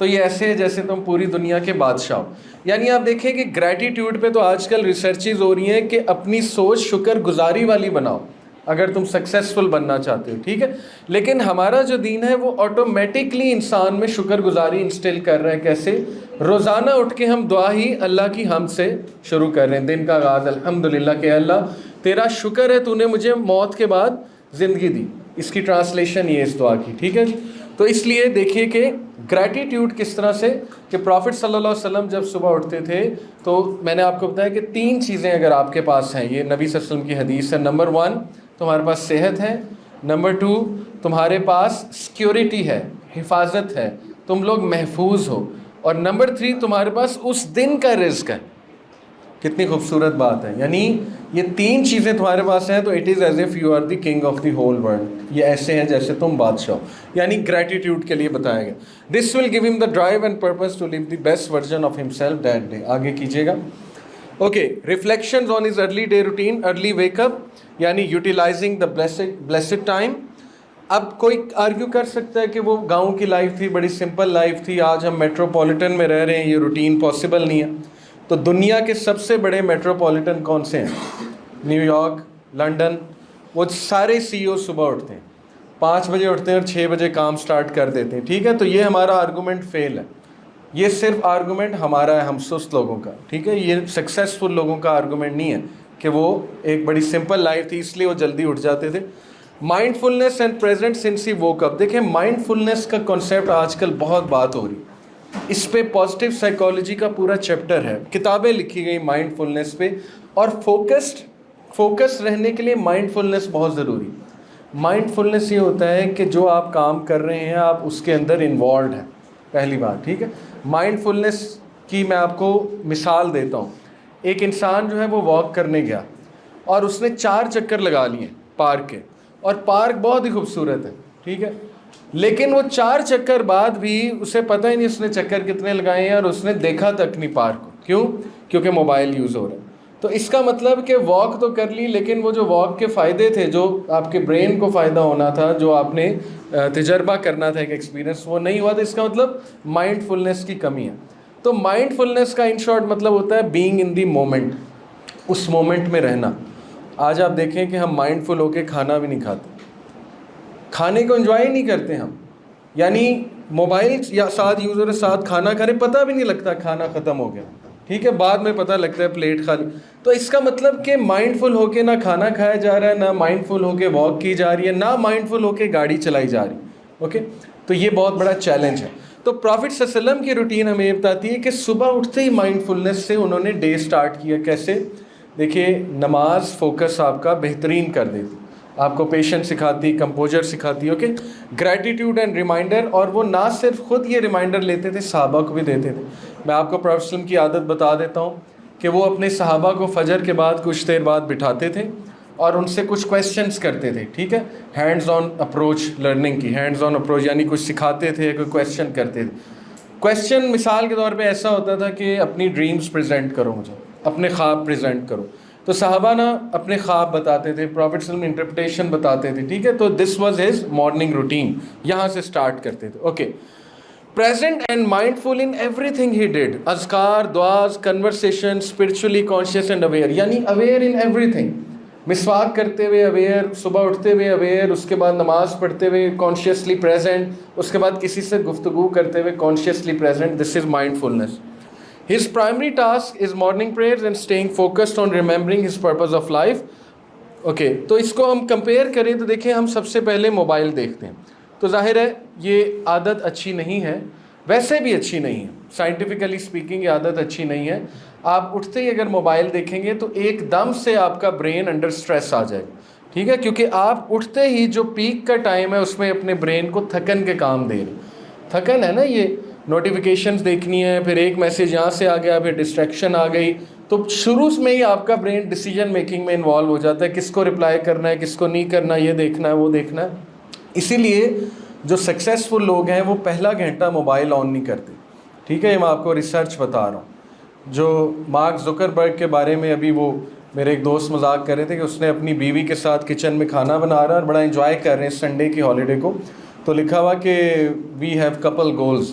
تو یہ ایسے ہے جیسے تم پوری دنیا کے بادشاہ ہو. یعنی آپ دیکھیں کہ گریٹیٹیوڈ پہ تو آج کل ریسرچز ہو رہی ہیں کہ اپنی سوچ شکر گزاری والی بناؤ اگر تم سکسیزفل بننا چاہتے ہو, ٹھیک ہے. لیکن ہمارا جو دین ہے وہ آٹومیٹکلی انسان میں شکر گزاری انسٹل کر رہا ہے. کیسے؟ روزانہ اٹھ کے ہم دعا ہی اللہ کی حمد سے شروع کر رہے ہیں. دن کا آغاز الحمدللہ کہ اللہ تیرا شکر ہے تو نے مجھے موت کے بعد زندگی دی. اس کی ٹرانسلیشن یہ اس دعا کی, ٹھیک ہے جی. تو اس لیے دیکھیے کہ گریٹیٹیوڈ کس طرح سے کہ پرافٹ صلی اللہ علیہ وسلم جب صبح اٹھتے تھے تو میں نے آپ کو بتایا کہ 3 چیزیں اگر آپ کے پاس ہیں, یہ نبی صلی اللہ علیہ وسلم کی حدیث ہے. نمبر 1 تمہارے پاس صحت ہے. نمبر 2 تمہارے پاس سیکیورٹی ہے, حفاظت ہے, تم لوگ محفوظ ہو. اور نمبر 3 تمہارے پاس اس دن کا رزق ہے. کتنی خوبصورت بات ہے. یعنی یہ 3 چیزیں تمہارے پاس ہیں تو it is as if you are the king of the whole world. یہ ایسے ہیں جیسے تم بادشاہ ہو. یعنی گریٹیٹیوڈ کے لیے بتایا گیا. دس will give him the drive and purpose to live the best version of himself that day. آگے کیجیے گا. Okay, reflections on his early day routine, early wake up, یعنی یوٹیلائزنگ دا بلیسڈ ٹائم. اب کوئی آرگیو کر سکتا ہے کہ وہ گاؤں کی لائف تھی, بڑی سمپل لائف تھی, آج ہم میٹروپولیٹن میں رہ رہے ہیں, یہ روٹین پاسبل نہیں ہے. تو دنیا کے سب سے بڑے میٹروپولیٹن کون سے ہیں؟ New York, London. وہ سارے سی او صبح اٹھتے ہیں, 5 بجے اٹھتے ہیں اور 6 بجے کام سٹارٹ کر دیتے ہیں, ٹھیک ہے. تو یہ ہمارا آرگومنٹ فیل ہے. یہ صرف آرگومنٹ ہمارا ہے, ہم سست لوگوں کا, ٹھیک ہے. یہ سکسیزفل لوگوں کا آرگومنٹ نہیں ہے کہ وہ ایک بڑی سمپل لائف تھی اس لیے وہ جلدی اٹھ جاتے تھے. Mindfulness and present sense he woke up. دیکھیں مائنڈ فلنس کا کنسیپٹ آج کل بہت بات ہو رہی, اس پہ پازیٹیو سائیکالوجی کا پورا چیپٹر ہے, کتابیں لکھی گئی مائنڈ فلنس پہ. اور فوکس رہنے کے لیے مائنڈ فلنس بہت ضروری. مائنڈ فلنس یہ ہوتا ہے کہ جو آپ کام کر رہے ہیں آپ اس کے اندر انوالوڈ ہیں, پہلی بات, ٹھیک ہے. مائنڈ فلنس کی میں آپ کو مثال دیتا ہوں. ایک انسان جو ہے وہ واک کرنے گیا اور اس نے 4 چکر لگا لیے پارک کے, اور پارک بہت ہی خوبصورت ہے, ٹھیک ہے. لیکن وہ 4 چکر بعد بھی اسے پتہ ہی نہیں اس نے چکر کتنے لگائے ہیں, اور اس نے دیکھا تک نہیں پارک کو. کیوں؟ کیونکہ موبائل یوز ہو رہا ہے. تو اس کا مطلب کہ واک تو کر لی, لیکن وہ جو واک کے فائدے تھے, جو آپ کے برین کو فائدہ ہونا تھا, جو آپ نے تجربہ کرنا تھا, ایک ایکسپیرینس, وہ نہیں ہوا. تو اس کا مطلب مائنڈ فلنس کی کمی ہے. تو مائنڈ فلنس کا ان شارٹ مطلب ہوتا ہے بینگ ان دی مومنٹ, اس مومنٹ میں رہنا. آج آپ دیکھیں کہ ہم مائنڈ فل ہو کے کھانا بھی نہیں کھاتے, کھانے کو انجوائے نہیں کرتے ہم. یعنی موبائل یا ساتھ یوز ہو رہے, ساتھ کھانا کھا رہے, پتہ بھی نہیں لگتا کھانا ختم ہو گیا, ٹھیک ہے. بعد میں پتہ لگتا ہے پلیٹ خالی. تو اس کا مطلب کہ مائنڈ فل ہو کے نہ کھانا کھایا جا رہا ہے, نہ مائنڈ فل ہو کے واک کی جا رہی ہے, نہ مائنڈ فل ہو کے گاڑی چلائی جا رہی. اوکے, تو یہ بہت بڑا چیلنج ہے. تو پرافٹ صلی اللہ علیہ وسلم کی روٹین ہمیں یہ بتاتی ہے کہ صبح اٹھتے ہی مائنڈ فلنس سے انہوں نے ڈے سٹارٹ کیا. کیسے؟ دیکھیے, نماز فوکس آپ کا بہترین کر دیتی, آپ کو پیشنس سکھاتی, کمپوزر سکھاتی. Okay, gratitude and reminder. اور وہ نہ صرف خود یہ ریمائنڈر لیتے تھے, صحابہ کو بھی دیتے تھے. میں آپ کو پرافٹ صلی اللہ علیہ وسلم کی عادت بتا دیتا ہوں کہ وہ اپنے صحابہ کو فجر کے بعد کچھ دیر بعد بٹھاتے تھے اور ان سے کچھ کویسچنس کرتے تھے, ٹھیک ہے. ہینڈز آن اپروچ لرننگ کی, ہینڈز آن اپروچ یعنی کچھ سکھاتے تھے, کوئی کویسچن کرتے تھے. کویسچن مثال کے طور پہ ایسا ہوتا تھا کہ اپنی ڈریمز پریزنٹ کرو, مجھے اپنے خواب پریزنٹ کرو. تو صحابہ نا اپنے خواب بتاتے تھے, پرافٹ صلی اللہ علیہ وسلم انٹرپریٹیشن بتاتے تھے, ٹھیک ہے. تو this was his morning routine, یہاں سے اسٹارٹ کرتے تھے. Okay, present and mindful in everything he did, اذکار, دعاز, conversation, spiritually conscious and aware, یعنی aware in everything. مسواک کرتے ہوئے اویئر, صبح اٹھتے ہوئے اویئر, اس کے بعد نماز پڑھتے ہوئے کانشیسلی پریزنٹ, اس کے بعد کسی سے گفتگو کرتے ہوئے consciously present. This is mind فلنس. His primary task is morning prayers and staying focused on remembering his purpose of life. Okay, تو اس کو ہم کمپیئر کریں تو دیکھیں ہم سب سے پہلے موبائل دیکھتے ہیں. تو ظاہر ہے یہ عادت اچھی نہیں ہے, ویسے بھی اچھی نہیں ہے, سائنٹیفکلی اسپیکنگ یہ عادت اچھی نہیں ہے. آپ اٹھتے ہی اگر موبائل دیکھیں گے تو ایک دم سے آپ کا برین انڈر اسٹریس آ جائے گا, ٹھیک ہے. کیونکہ آپ اٹھتے ہی جو پیک کا ٹائم ہے اس میں اپنے برین کو تھکن کے کام دے رہے. تھکن ہے نا, یہ نوٹیفیکیشنز دیکھنی ہے, پھر ایک میسیج یہاں سے آ گیا, پھر ڈسٹریکشن آ گئی, تو شروع میں ہی آپ کا برین ڈیسیجن میکنگ میں انوالو ہو جاتا ہے, کس کو رپلائی کرنا ہے, کس کو نہیں کرنا, یہ دیکھنا ہے, وہ دیکھنا ہے. اسی لیے جو سکسیزفل لوگ ہیں وہ پہلا گھنٹہ موبائل آن نہیں کرتے, ٹھیک ہے. یہ میں آپ کو ریسرچ بتا رہا ہوں. جو مارک زکربرگ کے بارے میں ابھی وہ میرے ایک دوست مذاق کر رہے تھے کہ اس نے اپنی بیوی کے ساتھ کچن میں کھانا بنا رہا اور بڑا انجوائے کر رہے ہیں سنڈے کی ہالیڈے کو. تو لکھا ہوا کہ وی ہیو کپل گولز,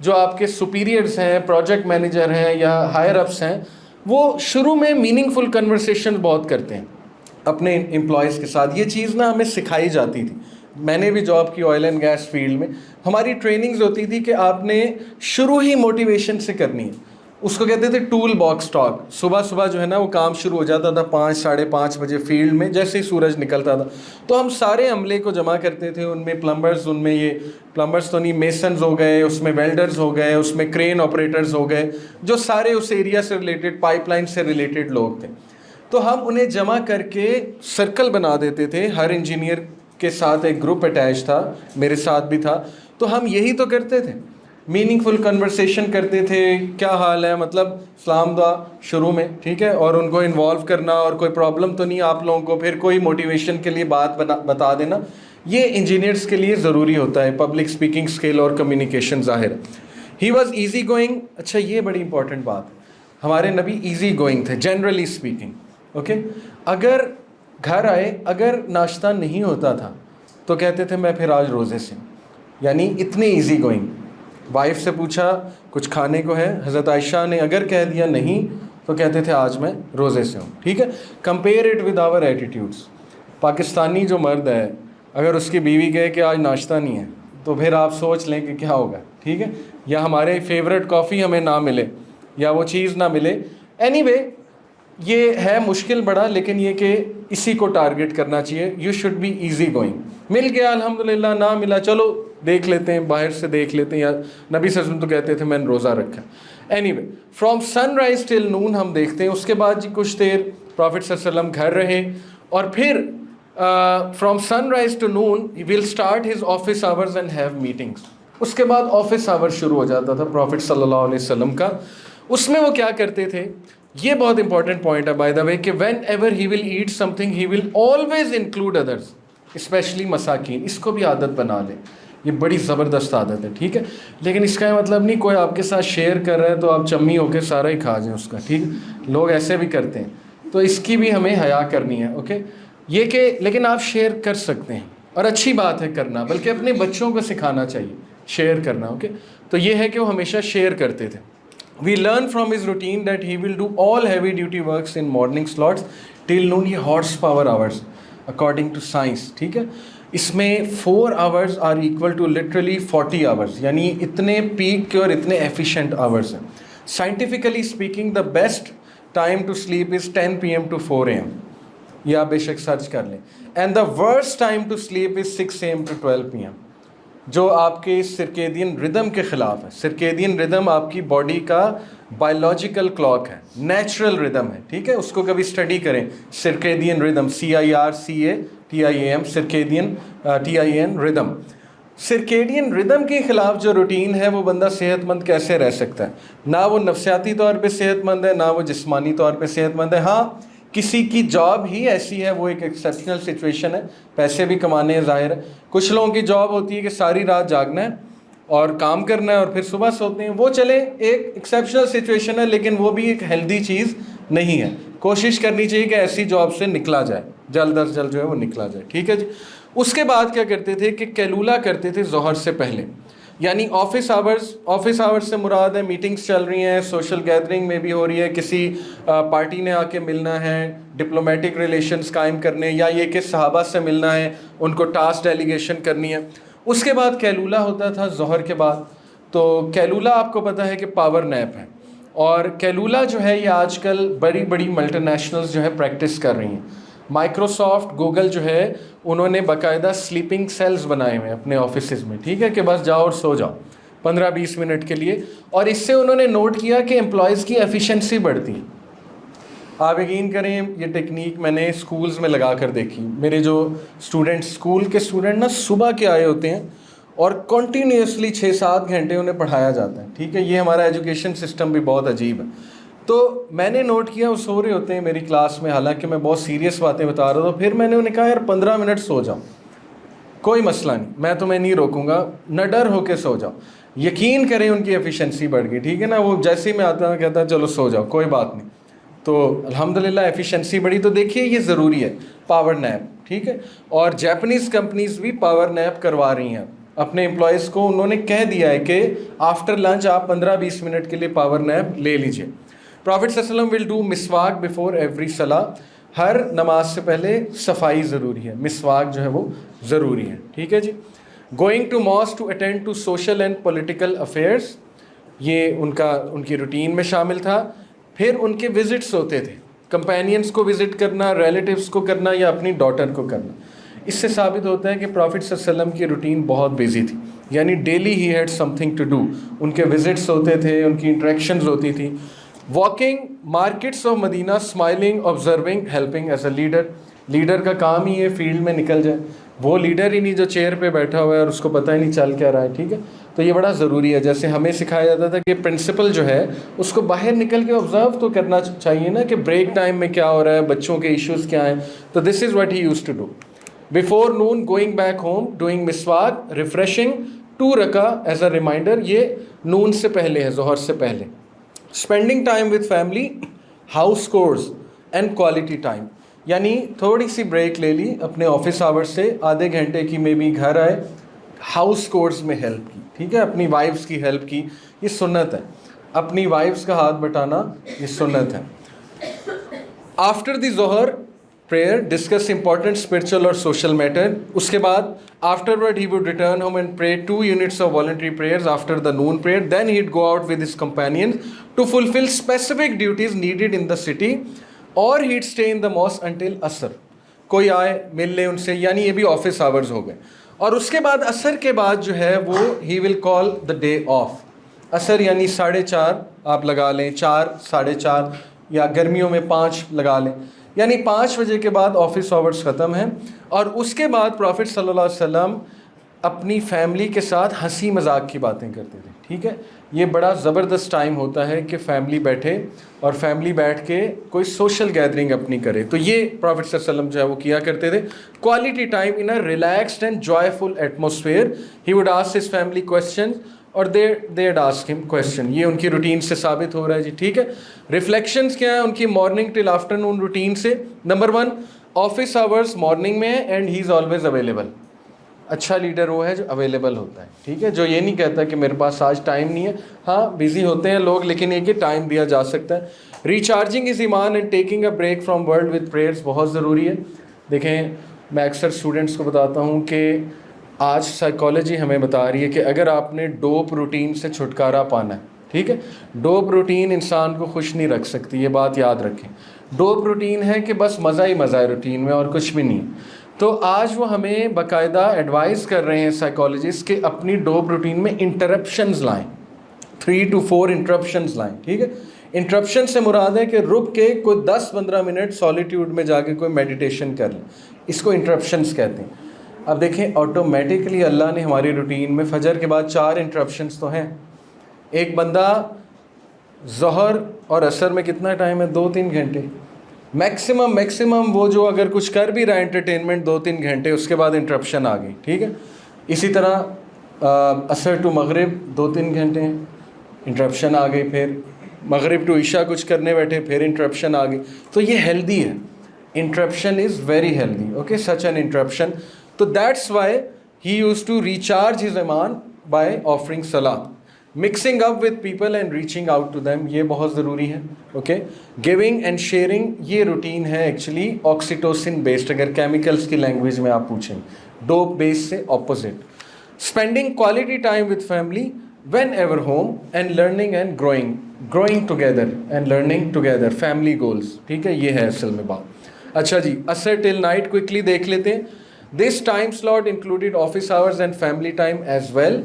جو آپ کے سپیریئرز ہیں, پروجیکٹ مینیجر ہیں یا ہائر اپس ہیں, وہ شروع میں میننگ فل کنورسیشن بہت کرتے ہیں اپنے امپلائیز کے ساتھ. یہ چیز نا ہمیں سکھائی جاتی تھی. میں نے بھی جاب کی آئل اینڈ گیس فیلڈ میں, ہماری ٹریننگز ہوتی تھی کہ آپ نے شروع ہی موٹیویشن سے کرنی ہے. اس کو کہتے تھے ٹول باکس ٹاک. صبح صبح جو ہے نا وہ کام شروع ہو جاتا تھا 5-5:30 بجے فیلڈ میں, جیسے ہی سورج نکلتا تھا تو ہم سارے عملے کو جمع کرتے تھے. ان میں پلمبرز, ان میں یہ پلمبرز تو نہیں, میسنز ہو گئے, اس میں ویلڈرز ہو گئے, اس میں کرین آپریٹرز ہو گئے, جو سارے اس ایریا سے ریلیٹڈ, پائپ لائن سے ریلیٹڈ لوگ تھے. تو ہم انہیں جمع کر کے سرکل بنا دیتے تھے. ہر انجینئر کے ساتھ ایک گروپ اٹیچ تھا, میرے ساتھ بھی تھا. تو ہم یہی تو کرتے تھے, میننگ فل کنورسیشن کرتے تھے. کیا حال ہے, مطلب سلام دعا شروع میں, ٹھیک ہے, اور ان کو انوالو کرنا, اور کوئی پرابلم تو نہیں آپ لوگوں کو, پھر کوئی موٹیویشن کے لیے بات بتا دینا. یہ انجینئرس کے لیے ضروری ہوتا ہے, پبلک اسپیکنگ اسکل اور کمیونیکیشن. ظاہر ہی واز ایزی گوئنگ. اچھا یہ بڑی امپورٹنٹ بات, ہمارے نبی ایزی گوئنگ تھے جنرلی اسپیکنگ. اوکے, اگر گھر آئے, اگر ناشتہ نہیں ہوتا تھا تو کہتے تھے میں پھر آج روزے سے ہوں, یعنی اتنے ایزی گوئنگ. وائف سے پوچھا کچھ کھانے کو ہے, حضرت عائشہ نے اگر کہہ دیا نہیں تو کہتے تھے آج میں روزے سے ہوں. ٹھیک ہے, compare it with our attitudes. Pakistani جو مرد ہے, اگر اس کی بیوی کہے کہ آج ناشتہ نہیں ہے تو پھر آپ سوچ لیں کہ کیا ہوگا. ٹھیک ہے, یا ہمارے فیوریٹ کافی ہمیں نہ ملے یا وہ چیز نہ ملے. اینی وے یہ ہے مشکل بڑا, لیکن یہ کہ اسی کو ٹارگٹ کرنا چاہیے. You should be easy going. مل گیا الحمدللہ, نہ ملا چلو دیکھ لیتے ہیں, باہر سے دیکھ لیتے ہیں, یا نبی صلی اللہ علیہ وسلم تو کہتے تھے میں نے روزہ رکھا. Anyway from sunrise till noon ہم دیکھتے ہیں. اس کے بعد جی کچھ دیر پرافٹ صلی اللہ علیہ وسلم گھر رہے, اور پھر from sunrise to noon he will start his office hours and have meetings. اس کے بعد آفس آور شروع ہو جاتا تھا پرافٹ صلی اللہ علیہ وسلم کا. اس میں وہ کیا کرتے تھے, یہ بہت امپورٹنٹ پوائنٹ ہے بائی دا وے, کہ whenever he will eat something he will always include others, especially مساکین. اس کو بھی عادت بنا لیں, یہ بڑی زبردست عادت ہے. ٹھیک ہے, لیکن اس کا مطلب نہیں کوئی آپ کے ساتھ شیئر کر رہا ہے تو آپ چمی ہو کے سارا ہی کھا جائیں اس کا. ٹھیک, لوگ ایسے بھی کرتے ہیں, تو اس کی بھی ہمیں حیا کرنی ہے. اوکے, یہ کہ لیکن آپ شیئر کر سکتے ہیں, اور اچھی بات ہے کرنا, بلکہ اپنے بچوں کو سکھانا چاہیے شیئر کرنا. اوکے, تو یہ ہے کہ وہ ہمیشہ شیئر کرتے تھے. We learn from his routine that he will do all heavy duty works in morning slots till noon. یہ horsepower hours according to science. ٹھیک ہے, اس میں 4 hours are equal to literally 40 hours, یعنی اتنے pack کے اور اتنے efficient hours ہیں. Scientifically speaking the best time to sleep is 10 PM to 4 AM. یہ آپ بے شک سرچ کر لیں. And the worst time to sleep is 6 AM to 12 PM, جو آپ کے سرکیڈین ردم کے خلاف ہے. سرکیڈین ردم آپ کی باڈی کا بایولوجیکل کلاک ہے, نیچرل ردم ہے. ٹھیک ہے, اس کو کبھی اسٹڈی کریں. سرکیڈین ردم, CIRCATIAM, سرکیڈین TIN ردم. سرکیڈین ردم کے خلاف جو روٹین ہے وہ بندہ صحت مند کیسے رہ سکتا ہے؟ نہ وہ نفسیاتی طور پہ صحت مند ہے, نہ وہ جسمانی طور پہ صحت مند ہے. ہاں کسی کی جاب ہی ایسی ہے, وہ ایک ایکسیپشنل سچویشن ہے, پیسے بھی کمانے ہیں ظاہر ہے. کچھ لوگوں کی جاب ہوتی ہے کہ ساری رات جاگنا ہے اور کام کرنا ہے اور پھر صبح سوتے ہیں. وہ چلے ایک ایکسیپشنل سچویشن ہے, لیکن وہ بھی ایک ہیلدی چیز نہیں ہے. کوشش کرنی چاہیے کہ ایسی جاب سے نکلا جائے, جلد از جلد جو ہے وہ نکلا جائے. ٹھیک ہے جی. اس کے بعد کیا کرتے تھے کہ کیلولا کرتے تھے ظہر سے پہلے, یعنی آفس آورس سے مراد ہے میٹنگس چل رہی ہیں, سوشل گیدرنگ میں بھی ہو رہی ہے, کسی پارٹی نے آ کے ملنا ہے, ڈپلومیٹک ریلیشنز قائم کرنے, یا یہ کہ صحابہ سے ملنا ہے, ان کو ٹاسک ڈیلیگیشن کرنی ہے. اس کے بعد کیلولا ہوتا تھا ظہر کے بعد. تو کیلولا آپ کو پتہ ہے کہ پاور نیپ ہے, اور کیلولا جو ہے یہ آج کل بڑی بڑی ملٹی نیشنلز جو ہے پریکٹس کر رہی ہیں. مائکروسافٹ, گوگل جو ہے انہوں نے باقاعدہ سلیپنگ سیلز بنائے ہوئے ہیں اپنے آفیسز میں. ٹھیک ہے, کہ بس جاؤ اور سو جاؤ 15-20 منٹ کے لیے, اور اس سے انہوں نے نوٹ کیا کہ امپلائیز کی ایفیشنسی بڑھتی ہے. آپ یقین کریں یہ ٹیکنیک میں نے اسکولز میں لگا کر دیکھی. میرے جو اسکول کے اسٹوڈنٹ نا صبح کے آئے ہوتے ہیں اور کنٹینیوسلی 6-7 گھنٹے انہیں پڑھایا جاتا ہے. ٹھیک ہے, یہ ہمارا ایجوکیشن سسٹم بھی بہت عجیب ہے. تو میں نے نوٹ کیا وہ سو رہے ہوتے ہیں میری کلاس میں, حالانکہ میں بہت سیریس باتیں بتا رہا تھا. پھر میں نے انہیں کہا یار 15 منٹ سو جاؤ, کوئی مسئلہ نہیں, میں تمہیں نہیں روکوں گا, نہ ڈر ہو کے سو جاؤ. یقین کریں ان کی ایفیشنسی بڑھ گئی. ٹھیک ہے نا, وہ جیسے ہی میں آتا ہوں کہتا ہے چلو سو جاؤ, کوئی بات نہیں. تو الحمدللہ ایفیشنسی بڑھی. تو دیکھیے یہ ضروری ہے پاور نیپ. ٹھیک ہے, اور جاپنیز کمپنیز بھی پاور نیپ کروا رہی ہیں. اپنے امپلائیز کو انہوں نے کہہ دیا ہے کہ آفٹر لنچ آپ 15-20 منٹ کے لیے پاور نیپ لے لیجیے. پرافٹ صلی اللہ علیہ وسلم ول ڈو مسواک بفور ایوری صلاح. ہر نماز سے پہلے صفائی ضروری ہے, مسواک جو ہے وہ ضروری ہے. ٹھیک ہے جی. Going to mosque to attend to social and political affairs, یہ ان کی روٹین میں شامل تھا. پھر ان کے وزٹس ہوتے تھے, کمپینینس کو وزٹ کرنا, ریلیٹیوس کو کرنا یا اپنی ڈاٹر کو کرنا. اس سے ثابت ہوتا ہے کہ پرافٹ صلی اللہ علیہ وسلم کی روٹین بہت بیزی تھی, یعنی daily he had something to do. ان کے وزٹس ہوتے تھے, ان کی انٹریکشنز ہوتی تھی. Walking markets of Medina, smiling, observing, helping as a leader. Leader کا کام ہی ہے فیلڈ میں نکل جائے, وہ لیڈر ہی نہیں جو چیئر پہ بیٹھا ہوا ہے اور اس کو پتہ ہی نہیں چل کیا رہا ہے. ٹھیک ہے, تو یہ بڑا ضروری ہے. جیسے ہمیں سکھایا جاتا تھا کہ پرنسپل جو ہے اس کو باہر نکل کے آبزرو تو کرنا چاہیے نا, کہ بریک ٹائم میں کیا ہو رہا ہے, بچوں کے ایشوز کیا ہیں. تو this is what he used to do. Before noon going back home doing مسواک, ریفریشنگ 2 رکعہ ایز اے ریمائنڈر, یہ نون سے پہلے ہے, ظہر سے پہلے. Spending time with family, house chores and quality time, یعنی تھوڑی سی بریک لے لی اپنے آفس آورس سے, آدھے گھنٹے کی میں بھی گھر آئے, ہاؤس کورس میں ہیلپ کی. ٹھیک ہے, اپنی وائفس کی ہیلپ کی, یہ سنت ہے. اپنی وائفس کا ہاتھ بٹانا یہ سنت ہے. آفٹر دی ظہر prayer, discuss important spiritual or social matter. اس کے بعد afterward he would return home and pray 2 units of voluntary prayers after the noon prayer. Then he'd go out with his companions to fulfill specific duties needed in the city, or he'd stay in the mosque until asr. کوئی آئے مل لے ان سے, یعنی یہ بھی office hours ہو گئے. اور اس کے بعد عصر کے بعد جو ہے وہ he will call the day off. عصر یعنی 4:30 آپ لگا لیں, 4, 4:30, یا گرمیوں میں 5 لگا لیں, یعنی 5 بجے کے بعد آفس آورس ختم ہیں. اور اس کے بعد پرافٹ صلی اللہ علیہ وسلم اپنی فیملی کے ساتھ ہنسی مذاق کی باتیں کرتے تھے. ٹھیک ہے, یہ بڑا زبردست ٹائم ہوتا ہے کہ فیملی بیٹھے اور فیملی بیٹھ کے کوئی سوشل گیدرنگ اپنی کرے. تو یہ پرافٹ صلی اللہ علیہ وسلم جو ہے وہ کیا کرتے تھے. Quality time in a relaxed and joyful atmosphere. He would ask his family question اور they'd ask him question. یہ ان کی روٹین سے ثابت ہو رہا ہے جی. ٹھیک ہے, ریفلیکشنز کیا ہیں ان کی مارننگ ٹل آفٹرنون روٹین سے. نمبر 1, آفس آورس مارننگ میں and he is always available. اچھا لیڈر وہ ہے جو اویلیبل ہوتا ہے. ٹھیک ہے, جو یہ نہیں کہتا کہ میرے پاس آج ٹائم نہیں ہے. ہاں بزی ہوتے ہیں لوگ, لیکن یہ کہ ٹائم دیا جا سکتا ہے. ریچارجنگ از ایمان and taking a break from world with prayers بہت ضروری ہے. دیکھیں میں اکثر اسٹوڈنٹس کو بتاتا ہوں کہ آج سائیکالوجی ہمیں بتا رہی ہے کہ اگر آپ نے ڈوپ روٹین سے چھٹکارا پانا ہے, ٹھیک ہے, ڈوپ روٹین انسان کو خوش نہیں رکھ سکتی, یہ بات یاد رکھیں. ڈوپ روٹین ہے کہ بس مزہ ہی مزہ ہے روٹین میں اور کچھ بھی نہیں. تو آج وہ ہمیں باقاعدہ ایڈوائز کر رہے ہیں سائیکالوجسٹ کہ اپنی ڈوپ روٹین میں انٹرپشنز لائیں, 3 to 4 انٹرپشنز لائیں. ٹھیک ہے, انٹرپشن سے مراد ہے کہ رک کے کوئی 10-15 منٹ سالیٹیوڈ میں جا کے کوئی میڈیٹیشن کر لیں, اس کو انٹرپشنز کہتے ہیں. اب دیکھیں آٹومیٹکلی اللہ نے ہماری روٹین میں فجر کے بعد 4 انٹرپشنز تو ہیں. ایک بندہ ظہر اور عصر میں کتنا ٹائم ہے, 2-3 گھنٹے میکسیمم وہ جو اگر کچھ کر بھی رہا ہے انٹرٹینمنٹ 2-3 گھنٹے, اس کے بعد انٹرپشن آ گئی. ٹھیک ہے, اسی طرح عصر ٹو مغرب 2-3 گھنٹے ہیں, انٹرپشن آ گئی. پھر مغرب ٹو عشاء کچھ کرنے بیٹھے, پھر انٹرپشن آ گئی. تو یہ ہیلدی ہے, interruption is very healthy. Okay, such an interruption. تو that's why he used to recharge his ایمان بائی آفرنگ صلاح. Mixing up with people and reaching out to them, یہ بہت ضروری ہے. اوکے, گیونگ اینڈ شیئرنگ, یہ routine ہے actually oxytocin based, اگر کیمیکلس کی لینگویج میں آپ پوچھیں, ڈوپ بیس سے opposite. Spending quality time with family whenever home and learning and growing together and learning together, family goals. ٹھیک ہے, یہ ہے اصل میں بات. اچھا جی, عصر ٹل نائٹ کوئکلی دیکھ لیتے ہیں. This time slot included office hours and family time as well.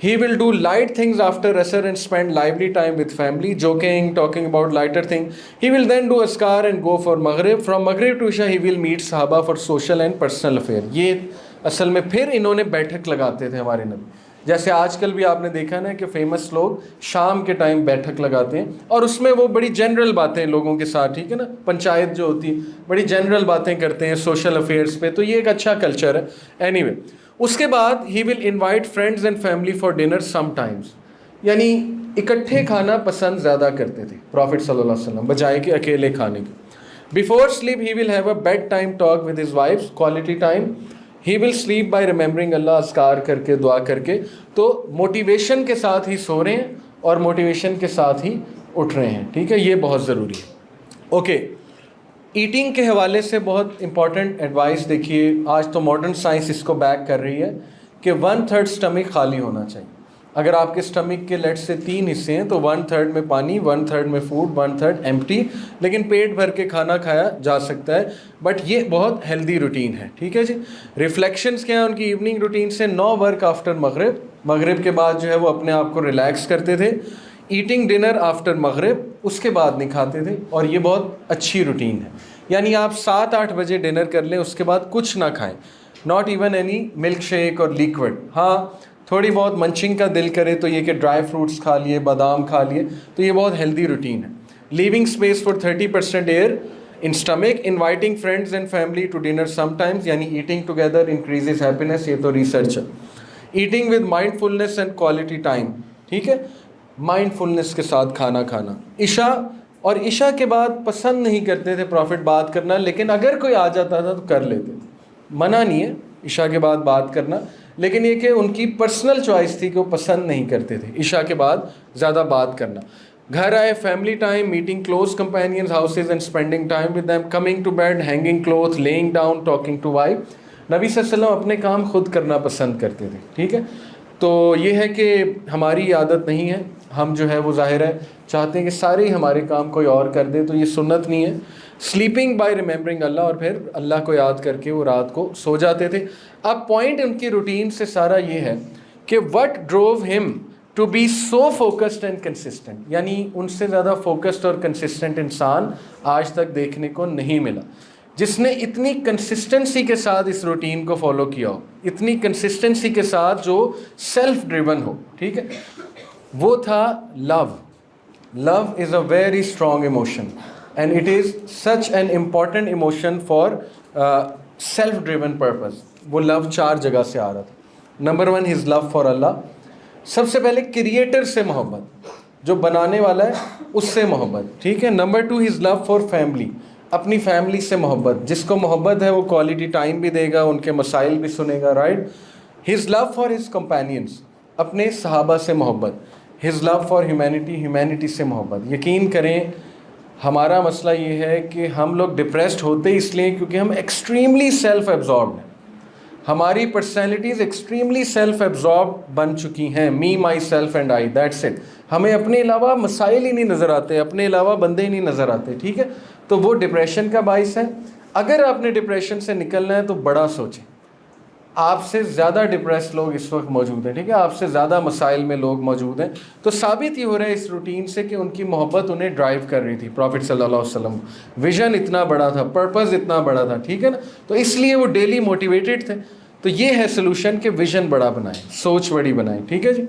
He will do light things after Asr and spend lively time with family, joking, talking about lighter things. He will then do askar and go for Maghrib. From Maghrib to Isha he will meet Sahaba for social and personal affairs. یہ اصل میں پھر انہوں نے بیٹھک لگاتے تھے ہمارے نبی. جیسے آج کل بھی آپ نے دیکھا نا کہ فیمس لوگ شام کے ٹائم بیٹھک لگاتے ہیں, اور اس میں وہ بڑی جنرل باتیں لوگوں کے ساتھ, ٹھیک ہے نا, پنچایت جو ہوتی ہے بڑی جنرل باتیں کرتے ہیں سوشل افیئرس پہ. تو یہ ایک اچھا کلچر ہے. اینی وے, اس کے بعد he will invite friends and family for dinner sometimes, یعنی اکٹھے کھانا پسند زیادہ کرتے تھے پرافٹ صلی اللہ علیہ وسلم بجائے کہ اکیلے کھانے کے. Before sleep he will have a bedtime talk with his wives, quality time. He will sleep by remembering Allah, اذکار کر کے، دعا کر کے. تو موٹیویشن کے ساتھ ہی سو رہے ہیں اور موٹیویشن کے ساتھ ہی اٹھ رہے ہیں. ٹھیک ہے، یہ بہت ضروری ہے. اوکے، ایٹنگ کے حوالے سے بہت امپورٹنٹ ایڈوائس دیکھیے. آج تو ماڈرن سائنس اس کو بیک کر رہی ہے کہ 1/3 اسٹمک خالی ہونا چاہیے. اگر آپ کے اسٹمک کے لیٹ سے 3 حصے ہیں تو 1/3 میں پانی، 1/3 میں فوڈ، 1/3 ایمٹی. لیکن پیٹ بھر کے کھانا کھایا جا سکتا ہے، بٹ یہ بہت ہیلدی روٹین ہے. ٹھیک ہے جی. ریفلیکشنز کیا ہیں ان کی ایوننگ روٹین سے؟ 9 ورک آفٹر مغرب، مغرب کے بعد جو ہے وہ اپنے آپ کو ریلیکس کرتے تھے. ایٹنگ ڈنر آفٹر مغرب، اس کے بعد نہیں کھاتے تھے، اور یہ بہت اچھی روٹین ہے. یعنی آپ 7-8 بجے ڈنر کر لیں، اس کے بعد کچھ نہ کھائیں، not even any milk shake اور لیکوڈ. ہاں تھوڑی بہت منچنگ کا دل کرے تو یہ کہ ڈرائی فروٹس کھا لیے، بادام کھا لیے، تو یہ بہت ہیلدی روٹین ہے. Leaving space for 30% air in stomach, inviting friends and family to dinner sometimes, یعنی ایٹنگ ٹوگیدر انکریزز ہیپینس. یہ تو ریسرچ ہے. Eating with mindfulness and quality time. ٹھیک ہے، مائنڈ فلنس کے ساتھ کھانا کھانا. عشاء کے بعد پسند نہیں کرتے تھے پروفٹ بات کرنا، لیکن اگر کوئی آ جاتا تھا تو کر لیتے تھے. منع نہیں ہے عشاء کے بعد بات کرنا، لیکن یہ کہ ان کی پرسنل چوائس تھی کہ وہ پسند نہیں کرتے تھے عشاء کے بعد زیادہ بات کرنا. گھر آئے، family time, meeting close companions houses and spending time with them, coming to bed, hanging cloth, lying down, talking to wife. نبی صلی اللہ علیہ وسلم اپنے کام خود کرنا پسند کرتے تھے. ٹھیک ہے، تو یہ ہے کہ ہماری عادت نہیں ہے. ہم جو ہے وہ ظاہر ہے چاہتے ہیں کہ سارے ہی ہمارے کام کوئی اور کر دے، تو یہ سنت نہیں ہے. سلیپنگ بائی ریمبرنگ اللہ، اور پھر اللہ کو یاد کر کے وہ رات کو سو جاتے تھے. اب پوائنٹ ان کی روٹین سے سارا یہ ہے کہ وٹ ڈروو ہم to be so focused and consistent, یعنی ان سے زیادہ فوکسڈ اور کنسسٹنٹ انسان آج تک دیکھنے کو نہیں ملا، جس نے اتنی کنسسٹنسی کے ساتھ اس روٹین کو فالو کیا ہو، اتنی کنسسٹنسی کے ساتھ جو سیلف ڈریون ہو. ٹھیک ہے، وہ تھا love. Love is a very strong emotion and it is such an important emotion for self driven purpose. وہ لو 4 جگہ سے آ رہا تھا. Number 1 his love for Allah, سب سے پہلے کریٹر سے محبت، جو بنانے والا ہے اس سے محبت. ٹھیک ہے. Number 2 his love for family, اپنی فیملی سے محبت. جس کو محبت ہے وہ کوالٹی ٹائم بھی دے گا، ان کے مسائل بھی سنے گا. Right. His love for his companions, اپنے صحابہ سے محبت. His love for humanity, humanity سے محبت. یقین کریں ہمارا مسئلہ یہ ہے کہ ہم لوگ ڈپریسڈ ہوتے اس لیے کیونکہ ہم ایکسٹریملی سیلف ایبزاربڈ ہیں. ہماری پرسنالٹیز ایکسٹریملی سیلف ایبزارب بن چکی ہیں. Me, myself and I, that's it. ہمیں اپنے علاوہ مسائل ہی نہیں نظر آتے، اپنے علاوہ بندے ہی نہیں نظر آتے. ٹھیک ہے، تو وہ ڈپریشن کا باعث ہے. اگر آپ نے ڈپریشن سے نکلنا ہے تو بڑا سوچیں. آپ سے زیادہ ڈپریس لوگ اس وقت موجود ہیں. ٹھیک ہے، آپ سے زیادہ مسائل میں لوگ موجود ہیں. تو ثابت ہی ہو رہا ہے اس روٹین سے کہ ان کی محبت انہیں ڈرائیو کر رہی تھی. پروفٹ صلی اللہ علیہ وسلم ویژن اتنا بڑا تھا، پرپز اتنا بڑا تھا. ٹھیک ہے نا، تو اس لیے وہ ڈیلی موٹیویٹڈ تھے. تو یہ ہے سلوشن کہ ویژن بڑا بنائیں، سوچ بڑی بنائیں. ٹھیک ہے جی،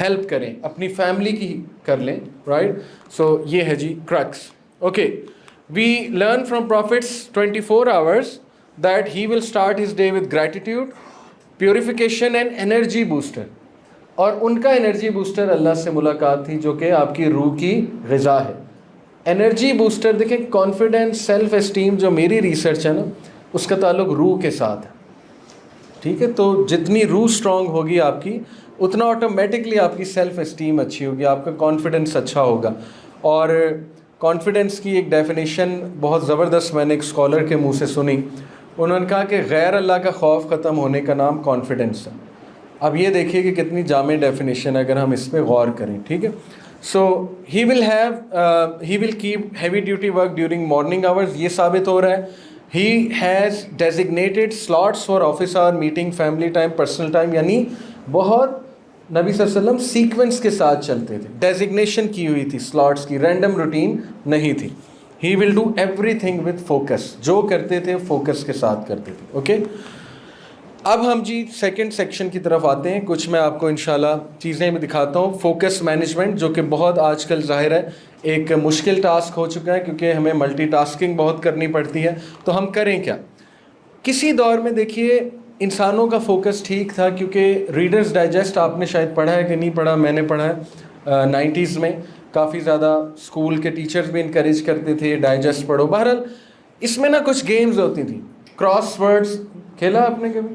ہیلپ کریں، اپنی فیملی کی کر لیں. رائٹ. سو یہ ہے جی crux. Okay, we learn from prophets 24 hours that he will start his day with gratitude, purification and energy booster. اور ان کا انرجی بوسٹر اللہ سے ملاقات تھی، جو کہ آپ کی روح کی غذا ہے. انرجی بوسٹر دیکھیں، کانفیڈنس، سیلف اسٹیم، جو میری ریسرچ ہے نا، اس کا تعلق روح کے ساتھ ہے. ٹھیک ہے، تو جتنی روح اسٹرانگ ہوگی آپ کی، اتنا آٹومیٹکلی آپ کی سیلف اسٹیم اچھی ہوگی، آپ کا کانفیڈنس اچھا ہوگا. اور کانفیڈنس کی ایک ڈیفینیشن بہت زبردست میں نے ایک اسکالر کے منہ سے سنی. انہوں نے کہا کہ غیر اللہ کا خوف ختم ہونے کا نام کانفیڈنس ہے. اب یہ دیکھیے کہ کتنی جامع ڈیفینیشن ہے اگر ہم اس پہ غور کریں. ٹھیک ہے. So he will keep heavy duty work during morning hours. یہ ثابت ہو رہا ہے. He has designated slots for office hour, meeting, family time, personal time. یعنی بہت نبی صلی اللہ علیہ وسلم سیکوینس کے ساتھ چلتے تھے، ڈیزگنیشن کی ہوئی تھی سلاٹس کی، رینڈم روٹین نہیں تھی. He will do everything with focus, جو کرتے تھے فوکس کے ساتھ کرتے تھے. اوکے، اب ہم جی سیکنڈ سیکشن کی طرف آتے ہیں. کچھ میں آپ کو انشاءاللہ چیزیں میں دکھاتا ہوں. فوکس مینجمنٹ، جو کہ بہت آج کل ظاہر ہے ایک مشکل ٹاسک ہو چکا ہے، کیونکہ ہمیں ملٹی ٹاسکنگ بہت کرنی پڑتی ہے. تو ہم کریں کیا؟ کسی دور میں دیکھیے انسانوں کا فوکس ٹھیک تھا، کیونکہ ریڈرز ڈائجسٹ آپ نے شاید پڑھا ہے کہ نہیں پڑھا، میں نے پڑھا ہے. 90s میں کافی زیادہ اسکول کے ٹیچرز بھی انکریج کرتے تھے ڈائجسٹ پڑھو. بہرحال اس میں نا کچھ گیمز ہوتی تھیں. کراس ورڈز کھیلا آپ نے کبھی؟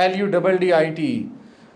LUDDITE,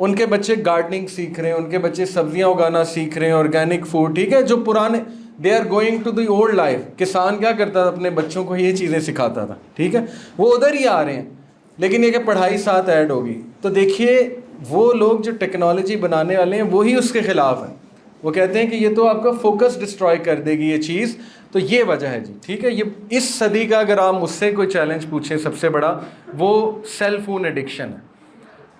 ان کے بچے گارڈننگ سیکھ رہے ہیں, ان کے بچے سبزیاں اگانا سیکھ رہے ہیں, آرگینک فوڈ, ٹھیک ہے, جو پرانے they are going to the old life. کسان کیا کرتا تھا, اپنے بچوں کو یہ چیزیں سکھاتا تھا, ٹھیک ہے, وہ ادھر ہی آ رہے ہیں, لیکن یہ کہ پڑھائی ساتھ ایڈ ہوگی. تو دیکھیے وہ لوگ جو ٹیکنالوجی بنانے والے ہیں وہی اس کے خلاف ہیں. وہ کہتے ہیں کہ یہ تو آپ کا فوکس ڈسٹروائے کر دے گی یہ چیز. تو یہ وجہ ہے جی, ٹھیک ہے. یہ اس صدی کا اگر آپ مجھ سے کوئی چیلنج پوچھیں سب سے بڑا, وہ سیل فون ایڈکشن ہے.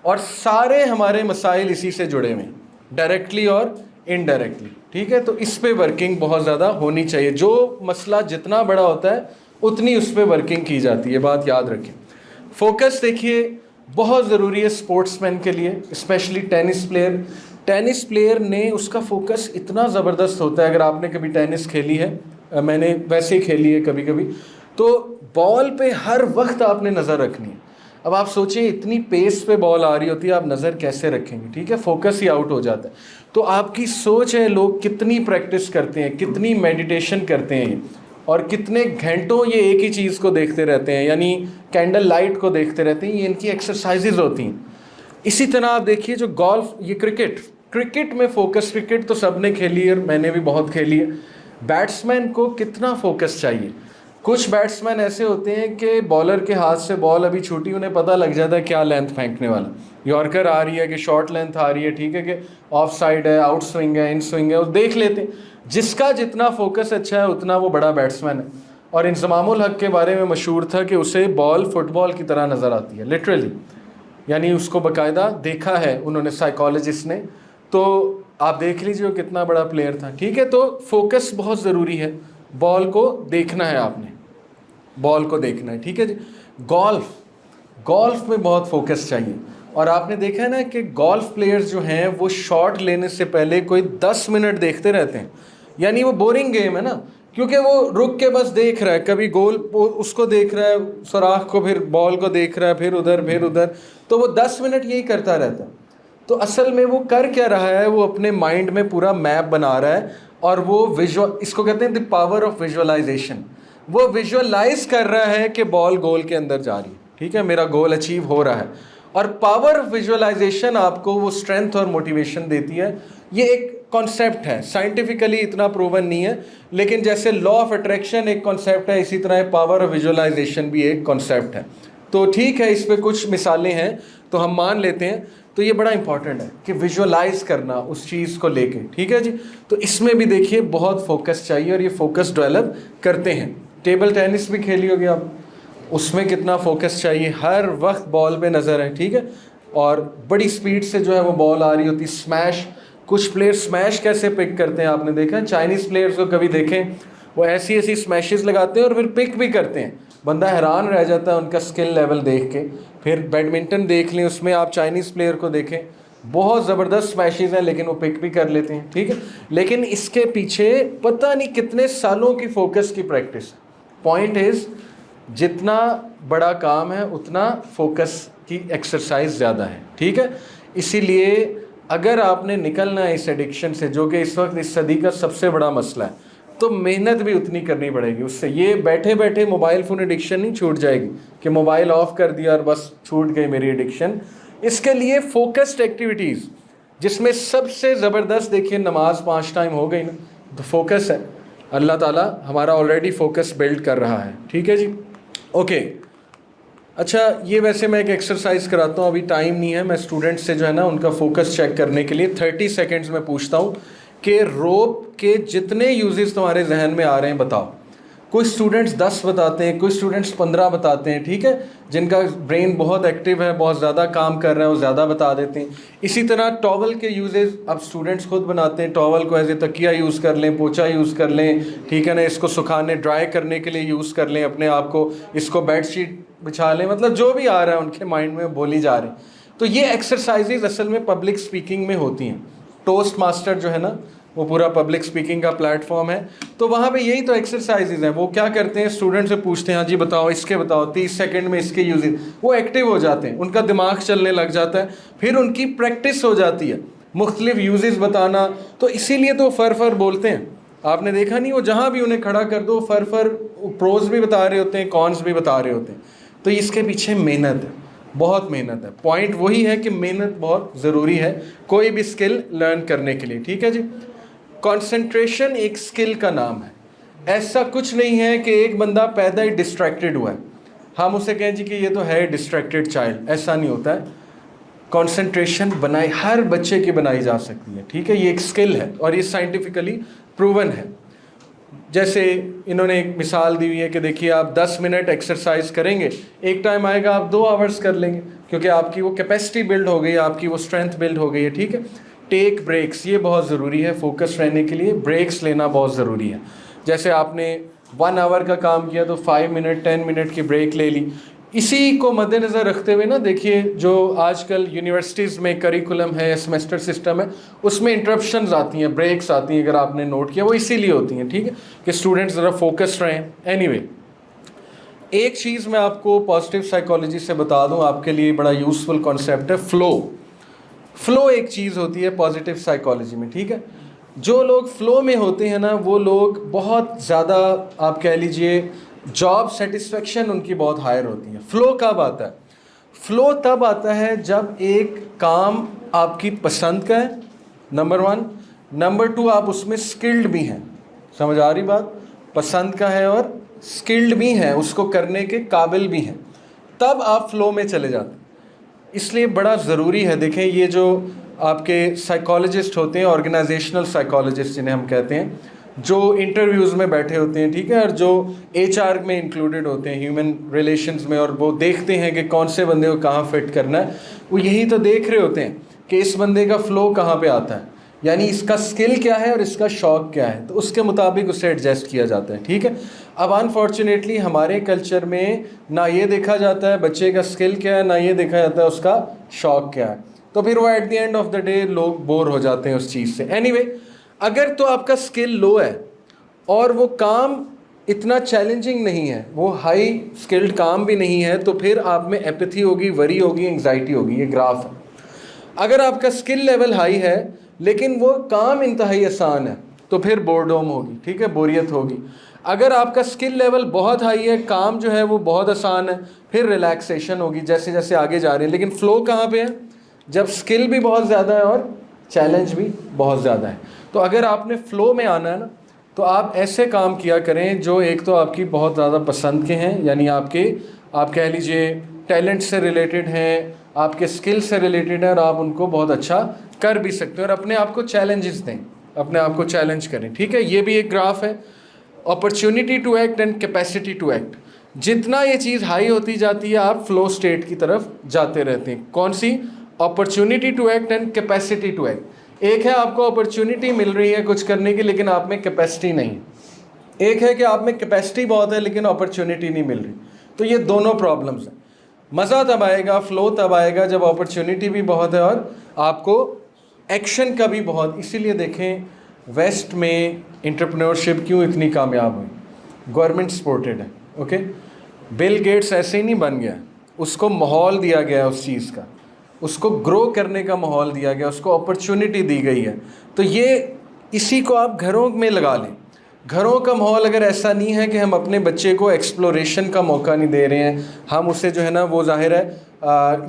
اور سارے ہمارے مسائل اسی سے جڑے ہوئے ہیں, ڈائریکٹلی اور انڈائریکٹلی, ٹھیک ہے. تو اس پہ ورکنگ بہت زیادہ ہونی چاہیے. جو مسئلہ جتنا بڑا ہوتا ہے اتنی اس پہ ورکنگ کی جاتی ہے, بات یاد رکھیں. فوکس دیکھیے بہت ضروری ہے اسپورٹس مین کے لیے, اسپیشلی ٹینس پلیئر نے اس کا فوکس اتنا زبردست ہوتا ہے. اگر آپ نے کبھی ٹینس کھیلی ہے, میں نے ویسے ہی کھیلی ہے کبھی کبھی, تو بال پہ ہر وقت آپ نے نظر رکھنی ہے. اب آپ سوچیں اتنی پیس پہ بال آ رہی ہوتی ہے, آپ نظر کیسے رکھیں گے, ٹھیک ہے, فوکس ہی آؤٹ ہو جاتا ہے. تو آپ کی سوچ ہے, لوگ کتنی پریکٹس کرتے ہیں, کتنی میڈیٹیشن کرتے ہیں, اور کتنے گھنٹوں یہ ایک ہی چیز کو دیکھتے رہتے ہیں, یعنی کینڈل لائٹ کو دیکھتے رہتے ہیں. یہ ان کی ایکسرسائزز ہوتی ہیں. اسی طرح آپ دیکھیے جو گولف, یہ کرکٹ میں فوکس, کرکٹ تو سب نے کھیلی ہے اور میں نے بھی بہت کھیلی ہے. بیٹسمین کو کتنا فوکس چاہیے. کچھ بیٹسمین ایسے ہوتے ہیں کہ بالر کے ہاتھ سے بال ابھی چھوٹی, انہیں پتہ لگ جاتا ہے کیا لینتھ پھینکنے والا, یارکر آ رہی ہے کہ شارٹ لینتھ آ رہی ہے, ٹھیک ہے, کہ آف سائڈ ہے, آؤٹ سوئنگ ہے, ان سوئنگ ہے, وہ دیکھ لیتے ہیں. جس کا جتنا فوکس اچھا ہے اتنا وہ بڑا بیٹسمین ہے. اور انضمام الحق کے بارے میں مشہور تھا کہ اسے بال فٹ بال کی طرح نظر آتی ہے, لٹرلی, یعنی اس کو باقاعدہ دیکھا ہے انہوں نے, سائیکالوجسٹ نے. تو آپ دیکھ لیجیے وہ کتنا بڑا پلیئر تھا, ٹھیک ہے. تو فوکس بہت ضروری ہے, بال کو دیکھنا ہے, آپ نے بال کو دیکھنا ہے, ٹھیک ہے جی. گولف میں بہت فوکس چاہیے. اور آپ نے دیکھا ہے نا کہ گولف پلیئرز جو ہیں وہ شاٹ لینے سے پہلے کوئی 10 منٹ دیکھتے رہتے ہیں. یعنی وہ بورنگ گیم ہے نا, کیونکہ وہ رک کے بس دیکھ رہا ہے, کبھی گول اس کو دیکھ رہا ہے, سوراخ کو, پھر بال کو دیکھ رہا ہے, پھر ادھر, تو وہ 10 منٹ یہی کرتا رہتا ہے. تو اصل میں وہ کر کیا رہا ہے, وہ اپنے مائنڈ میں پورا میپ بنا رہا ہے, اور وہ اس کو کہتے ہیں دی پاور آف ویژولائزیشن. وہ ویژولائز کر رہا ہے کہ بال گول کے اندر جا رہی ہے, ٹھیک ہے, میرا گول اچیو ہو رہا ہے. اور پاور آف ویژولائزیشن آپ کو وہ اسٹرینتھ اور موٹیویشن دیتی ہے. یہ ایک کانسیپٹ ہے, سائنٹیفکلی اتنا پروون نہیں ہے, لیکن جیسے لا آف اٹریکشن ایک کانسیپٹ ہے, اسی طرح پاور آف ویژولائزیشن بھی ایک کانسیپٹ ہے. تو ٹھیک ہے, اس پہ کچھ مثالیں ہیں تو ہم مان لیتے ہیں. تو یہ بڑا امپورٹنٹ ہے کہ ویژولائز کرنا اس چیز کو لے کے, ٹھیک ہے جی. تو اس میں بھی دیکھیے بہت فوکس چاہیے, اور یہ فوکس ڈیولپ کرتے ہیں. ٹیبل ٹینس بھی کھیلی ہوگی آپ, اس میں کتنا فوکس چاہیے, ہر وقت بال پہ نظر ہے, ٹھیک ہے, اور بڑی سپیڈ سے جو ہے وہ بال آ رہی ہوتی. اسمیش, کچھ پلیئر اسمیش کیسے پک کرتے ہیں, آپ نے دیکھا چائنیز پلیئرز کو کبھی دیکھیں, وہ ایسی اسمیشز لگاتے ہیں اور پھر پک بھی کرتے ہیں. بندہ حیران رہ جاتا ہے ان کا اسکل لیول دیکھ کے. پھر بیڈمنٹن دیکھ لیں, اس میں آپ چائنیز پلیئر کو دیکھیں, بہت زبردست اسمیشز ہیں, لیکن وہ پک بھی کر لیتے ہیں, ٹھیک ہے. لیکن اس کے پیچھے پتہ نہیں کتنے سالوں کی فوکس کی پریکٹس. پوائنٹ از, جتنا بڑا کام ہے اتنا فوکس کی ایکسرسائز زیادہ ہے, ٹھیک ہے. اسی لیے اگر آپ نے نکلنا ہے اس ایڈکشن سے, جو کہ اس وقت اس صدی کا سب سے بڑا مسئلہ ہے, تو محنت بھی اتنی کرنی پڑے گی اس سے. یہ بیٹھے بیٹھے موبائل فون ایڈکشن نہیں چھوٹ جائے گی کہ موبائل آف کر دیا اور بس چھوٹ گئی میری ایڈکشن. اس کے لیے فوکسڈ ایکٹیویٹیز, جس میں سب سے زبردست دیکھیے نماز 5 ٹائم ہو گئی نا, تو فوکس ہے. اللہ تعالیٰ ہمارا آلریڈی فوکس بلڈ کر رہا ہے, ٹھیک ہے جی. اوکے, اچھا, یہ ویسے میں ایک ایکسرسائز کراتا ہوں, ابھی ٹائم نہیں ہے. میں اسٹوڈنٹ سے جو ہے نا ان کا فوکس چیک کرنے کے لیے 30 سیکنڈز میں پوچھتا ہوں کہ روپ کے جتنے یوزز تمہارے ذہن میں آ رہے ہیں بتاؤ. کچھ اسٹوڈنٹس 10 بتاتے ہیں, کچھ اسٹوڈنٹس 15 بتاتے ہیں, ٹھیک ہے. جن کا برین بہت ایکٹیو ہے, بہت زیادہ کام کر رہے ہیں, وہ زیادہ بتا دیتے ہیں. اسی طرح ٹاول کے یوزز اب اسٹوڈنٹس خود بناتے ہیں. ٹاول کو ایز اے تکیہ یوز کر لیں, پوچھا یوز کر لیں, ٹھیک ہے نا, اس کو سکھانے ڈرائی کرنے کے لیے یوز کر لیں اپنے آپ کو, اس کو بیڈ شیٹ بچھا لیں. مطلب جو بھی آ رہا ہے ان کے مائنڈ میں بولی جا رہی ہیں. تو یہ ایکسرسائزز اصل میں پبلک اسپیکنگ میں ہوتی ہیں. ٹوسٹ ماسٹر جو ہے نا, وہ پورا پبلک اسپیکنگ کا پلیٹ فارم ہے. تو وہاں پہ یہی تو ایکسرسائزز ہیں. وہ کیا کرتے ہیں, اسٹوڈنٹ سے پوچھتے ہیں, ہاں جی بتاؤ, اس کے بتاؤ, 30 سیکنڈ میں اس کے یوزز. وہ ایکٹیو ہو جاتے ہیں, ان کا دماغ چلنے لگ جاتا ہے, پھر ان کی پریکٹس ہو جاتی ہے مختلف یوزز بتانا. تو اسی لیے تو فر بولتے ہیں. آپ نے دیکھا نہیں, وہ جہاں بھی انہیں کھڑا کر دو فر پروز بھی بتا رہے ہوتے ہیں, کونس بھی بتا رہے ہوتے ہیں. تو اس کے پیچھے محنت ہے. بہت محنت ہے. پوائنٹ وہی ہے کہ محنت بہت ضروری ہے کوئی بھی اسکل لرن کرنے کے لیے. ٹھیک ہے جی. کنسنٹریشن ایک اسکل کا نام ہے. ایسا کچھ نہیں ہے کہ ایک بندہ پیدا ہی ڈسٹریکٹڈ ہوا ہے ہم اسے کہیں جی کہ یہ تو ہے ڈسٹریکٹڈ چائلڈ. ایسا نہیں ہوتا ہے. کنسنٹریشن ہر بچے کی بنائی جا سکتی ہے. ٹھیک ہے. یہ ایک اسکل ہے اور یہ سائنٹیفکلی پروون ہے. جیسے انہوں نے ایک مثال دی ہوئی ہے کہ دیکھیے آپ 10 منٹ ایکسرسائز کریں گے, ایک ٹائم آئے گا آپ 2 آورس کر لیں گے کیونکہ آپ کی وہ کیپیسٹی بلڈ ہو گئی ہے, آپ کی وہ اسٹرینتھ بلڈ ہو گئی ہے. ٹھیک ہے. ٹیک بریکس, یہ بہت ضروری ہے. فوکس رہنے کے لیے بریکس لینا بہت ضروری ہے. جیسے آپ نے 1 آور کا کام کیا تو 5 منٹ 10 منٹ کی بریک لے لی. اسی کو مد نظر رکھتے ہوئے نا دیکھیے جو آج کل یونیورسٹیز میں کریکولم ہے, سیمسٹر سسٹم ہے, اس میں انٹرپشنز آتی ہیں, بریکس آتی ہیں. اگر آپ نے نوٹ کیا وہ اسی لیے ہوتی ہیں. ٹھیک ہے, کہ اسٹوڈنٹس ذرا فوکس رہیں. اینی وے, ایک چیز میں آپ کو پازیٹیو سائیکالوجی سے بتا دوں, آپ کے لیے بڑا یوزفل کانسیپٹ ہے. فلو ایک چیز ہوتی ہے پازیٹیو سائیکالوجی میں. ٹھیک ہے. جو لوگ فلو میں ہوتے ہیں نا وہ لوگ بہت زیادہ آپ کہہ لیجئے جاب سیٹسفیکشن ان کی بہت ہائر ہوتی ہے. فلو کب آتا ہے؟ فلو تب آتا ہے جب ایک کام آپ کی پسند کا ہے, نمبر 1. نمبر 2, آپ اس میں اسکلڈ بھی ہیں. سمجھ آ رہی بات؟ پسند کا ہے اور اسکلڈ بھی ہیں, اس کو کرنے کے قابل بھی ہیں, تب آپ فلو میں چلے جاتے ہیں. اس لیے بڑا ضروری ہے. دیکھیں یہ جو آپ کے سائیکالوجسٹ ہوتے ہیں, آرگنائزیشنل سائیکالوجسٹ جنہیں ہم کہتے ہیں, جو انٹرویوز میں بیٹھے ہوتے ہیں, ٹھیک ہے, اور جو HR میں انکلوڈڈ ہوتے ہیں, ہیومن ریلیشنز میں, اور وہ دیکھتے ہیں کہ کون سے بندے کو کہاں فٹ کرنا ہے, وہ یہی تو دیکھ رہے ہوتے ہیں کہ اس بندے کا فلو کہاں پہ آتا ہے, یعنی اس کا اسکل کیا ہے اور اس کا شوق کیا ہے, تو اس کے مطابق اسے ایڈجسٹ کیا جاتا ہے. ٹھیک ہے. اب انفارچونیٹلی ہمارے کلچر میں نہ یہ دیکھا جاتا ہے بچے کا اسکل کیا ہے, نہ یہ دیکھا جاتا ہے اس کا شوق کیا ہے, تو پھر وہ at the end of the day لوگ بور ہو جاتے ہیں اس چیز سے. اینی وے, اگر تو آپ کا اسکل لو ہے اور وہ کام اتنا چیلنجنگ نہیں ہے, وہ ہائی اسکلڈ کام بھی نہیں ہے, تو پھر آپ میں ایپتھی ہوگی, وری ہوگی, انگزائٹی ہوگی. یہ گراف ہے. اگر آپ کا اسکل لیول ہائی ہے لیکن وہ کام انتہائی آسان ہے تو پھر بورڈوم ہوگی. ٹھیک ہے, بوریت ہوگی. اگر آپ کا اسکل لیول بہت ہائی ہے, کام جو ہے وہ بہت آسان ہے, پھر ریلیکسیشن ہوگی جیسے جیسے آگے جا رہے ہیں. لیکن فلو کہاں پہ ہے؟ جب اسکل بھی بہت زیادہ ہے اور چیلنج بھی بہت زیادہ ہے. تو اگر آپ نے فلو میں آنا ہے نا, تو آپ ایسے کام کیا کریں جو ایک تو آپ کی بہت زیادہ پسند کے ہیں, یعنی آپ کہہ لیجئے ٹیلنٹ سے ریلیٹڈ ہیں, آپ کے اسکل سے ریلیٹڈ ہیں, اور آپ ان کو بہت اچھا کر بھی سکتے ہیں, اور اپنے آپ کو چیلنجز دیں, اپنے آپ کو چیلنج کریں. ٹھیک ہے. یہ بھی ایک گراف ہے. Opportunity to act and capacity to act. جتنا یہ چیز ہائی ہوتی جاتی ہے آپ فلو اسٹیٹ کی طرف جاتے رہتے ہیں. کون سی؟ Opportunity to act and capacity to act. ایک ہے آپ کو اپرچونٹی مل رہی ہے کچھ کرنے کی لیکن آپ میں کیپیسٹی نہیں. ایک ہے کہ آپ میں کیپیسٹی بہت ہے لیکن اپرچونٹی نہیں مل رہی. تو یہ دونوں پرابلمس ہیں. مزہ تب آئے گا, فلو تب آئے گا جب اپرچونٹی بھی بہت ہے اور آپ کو ایکشن کا بھی بہت. اسی لیے دیکھیں ویسٹ میں انٹرپرینورشپ کیوں اتنی کامیاب ہوئی؟ گورنمنٹ سپورٹڈ ہے. اوکے. بل گیٹس ایسے ہی نہیں بن گیا, اس کو ماحول دیا گیا, اس چیز کا اس کو گرو کرنے کا ماحول دیا گیا, اس کو اپرچونٹی دی گئی ہے. تو یہ اسی کو آپ گھروں میں لگا لیں. گھروں کا ماحول اگر ایسا نہیں ہے کہ ہم اپنے بچے کو ایکسپلوریشن کا موقع نہیں دے رہے ہیں, ہم اسے جو ہے نا وہ ظاہر ہے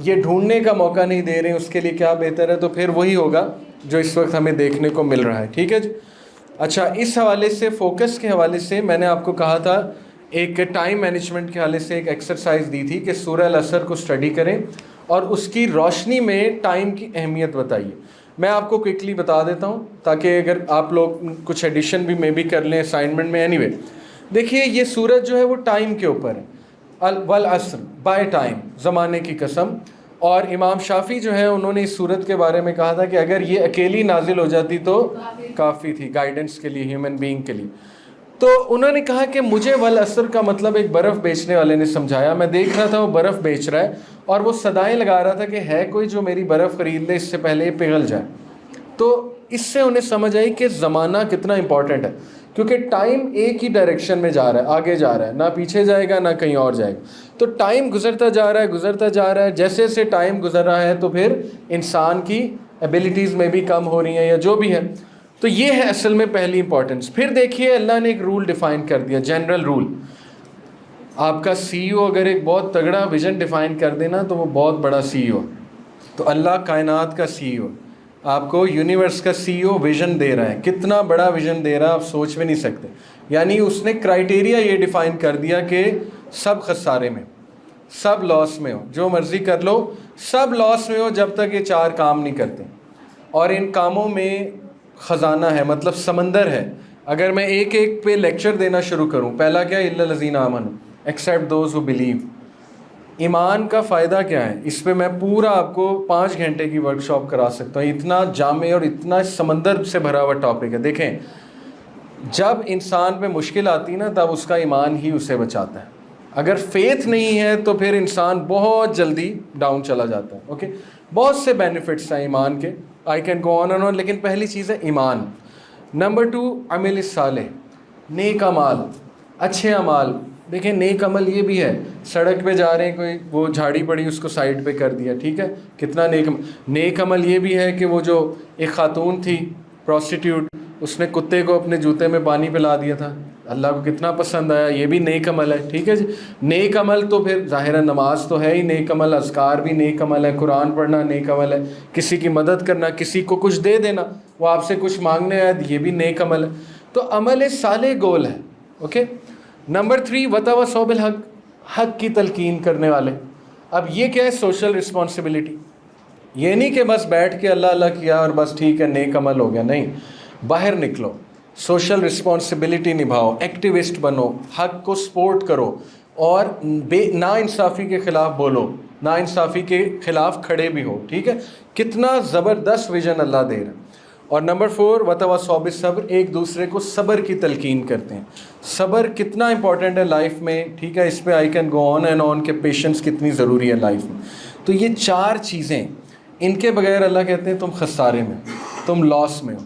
یہ ڈھونڈنے کا موقع نہیں دے رہے ہیں, اس کے لیے کیا بہتر ہے؟ تو پھر وہی ہوگا جو اس وقت ہمیں دیکھنے کو مل رہا ہے. ٹھیک ہے جی. اچھا, اس حوالے سے فوکس کے حوالے سے میں نے آپ کو کہا تھا ایک ٹائم مینجمنٹ کے حوالے سے ایک ایکسرسائز دی تھی کہ سورہ العصر کو اسٹڈی کریں اور اس کی روشنی میں ٹائم کی اہمیت بتائیے. میں آپ کو کوئکلی بتا دیتا ہوں تاکہ اگر آپ لوگ کچھ ایڈیشن بھی میں بھی کر لیں اسائنمنٹ میں. اینی وے, دیکھیے یہ سورج جو ہے وہ ٹائم کے اوپر ہے. والعصر, بائی ٹائم, زمانے کی قسم. اور امام شافعی جو ہے انہوں نے اس سورت کے بارے میں کہا تھا کہ اگر یہ اکیلی نازل ہو جاتی تو کافی تھی گائیڈنس کے لیے, ہیومن بینگ کے لیے. تو انہوں نے کہا کہ مجھے والعصر کا مطلب ایک برف بیچنے والے نے سمجھایا. میں دیکھ رہا تھا وہ برف بیچ رہا ہے اور وہ صدائیں لگا رہا تھا کہ ہے کوئی جو میری برف خرید لے اس سے پہلے یہ پگھل جائے. تو اس سے انہیں سمجھ آئی کہ زمانہ کتنا امپورٹنٹ ہے, کیونکہ ٹائم ایک ہی ڈائریکشن میں جا رہا ہے, آگے جا رہا ہے, نہ پیچھے جائے گا نہ کہیں اور جائے گا. تو ٹائم گزرتا جا رہا ہے. جیسے جیسے ٹائم گزر رہا ہے تو پھر انسان کی ایبیلٹیز میں بھی کم ہو رہی ہیں یا جو بھی ہے. تو یہ ہے اصل میں پہلی امپورٹنس. پھر دیکھیے اللہ نے ایک رول ڈیفائن کر دیا, جنرل رول. آپ کا سی ای او اگر ایک بہت تگڑا ویژن ڈیفائن کر دینا تو وہ بہت بڑا سی ای او. تو اللہ کائنات کا سی ای او آپ کو یونیورس کا سی ای او ویژن دے رہا ہے. کتنا بڑا ویژن دے رہا ہے آپ سوچ بھی نہیں سکتے. یعنی اس نے کرائٹیریا یہ ڈیفائن کر دیا کہ سب خسارے میں، سب لاس میں ہو، جو مرضی کر لو سب لاس میں ہو جب تک یہ 4 کام نہیں کرتے. اور ان کاموں میں خزانہ ہے، مطلب سمندر ہے. اگر میں ایک ایک پہ لیکچر دینا شروع کروں، پہلا کیا ہے؟ الا الذین آمنوا ایکسیپٹ دوز ہو بلیو. ایمان کا فائدہ کیا ہے؟ اس پہ میں پورا آپ کو 5 گھنٹے کی ورکشاپ کرا سکتا ہوں. اتنا جامع اور اتنا سمندر سے بھرا ہوا ٹاپک ہے. دیکھیں، جب انسان پہ مشکل آتی نا تب اس کا ایمان ہی اسے بچاتا ہے. اگر فیتھ نہیں ہے تو پھر انسان بہت جلدی ڈاؤن چلا جاتا ہے. اوکے، بہت سے بینیفٹس ہیں ایمان کے، I can go on and on, لیکن پہلی چیز ہے ایمان. نمبر 2 عمل صالح، نیک اعمال، اچھے اعمال. دیکھیں نیک عمل یہ بھی ہے، سڑک پہ جا رہے ہیں، کوئی وہ جھاڑی پڑی اس کو سائڈ پہ کر دیا، ٹھیک ہے، کتنا نیک عمل یہ بھی ہے کہ وہ جو ایک خاتون تھی پروسٹیٹیوٹ، اس نے کتے کو اپنے جوتے میں پانی پلا دیا تھا، اللہ کو کتنا پسند آیا، یہ بھی نیک عمل ہے. ٹھیک ہے جی. نیک عمل تو پھر ظاہر نماز تو ہے ہی نیک عمل، اذکار بھی نیک عمل ہے، قرآن پڑھنا نیک عمل ہے، کسی کی مدد کرنا، کسی کو کچھ دے دینا، وہ آپ سے کچھ مانگنے آئے، یہ بھی نیک عمل ہے. تو عمل صالح گول ہے. اوکے. نمبر 3 وتواصوا بالحق، حق کی تلقین کرنے والے. اب یہ کیا ہے؟ Social responsibility. یہ نہیں کہ بس بیٹھ کے اللہ اللہ کیا اور بس ٹھیک ہے نیک عمل ہو گیا، نہیں، باہر نکلو، سوشل رسپانسبلٹی نبھاؤ، ایکٹیوسٹ بنو، حق کو سپورٹ کرو، اور نا انصافی کے خلاف بولو، نا انصافی کے خلاف کھڑے بھی ہو. ٹھیک ہے، کتنا زبردست ویژن اللہ دے رہا ہے. اور نمبر 4 وتواصوا بالصبر، ایک دوسرے کو صبر کی تلقین کرتے ہیں. صبر کتنا امپورٹنٹ ہے لائف میں. ٹھیک ہے، اس پہ I can go on and on کہ پیشنس کتنی ضروری ہے لائف میں. تو یہ 4 چیزیں، ان کے بغیر اللہ کہتے ہیں تم خسارے میں، تم لاس میں ہو.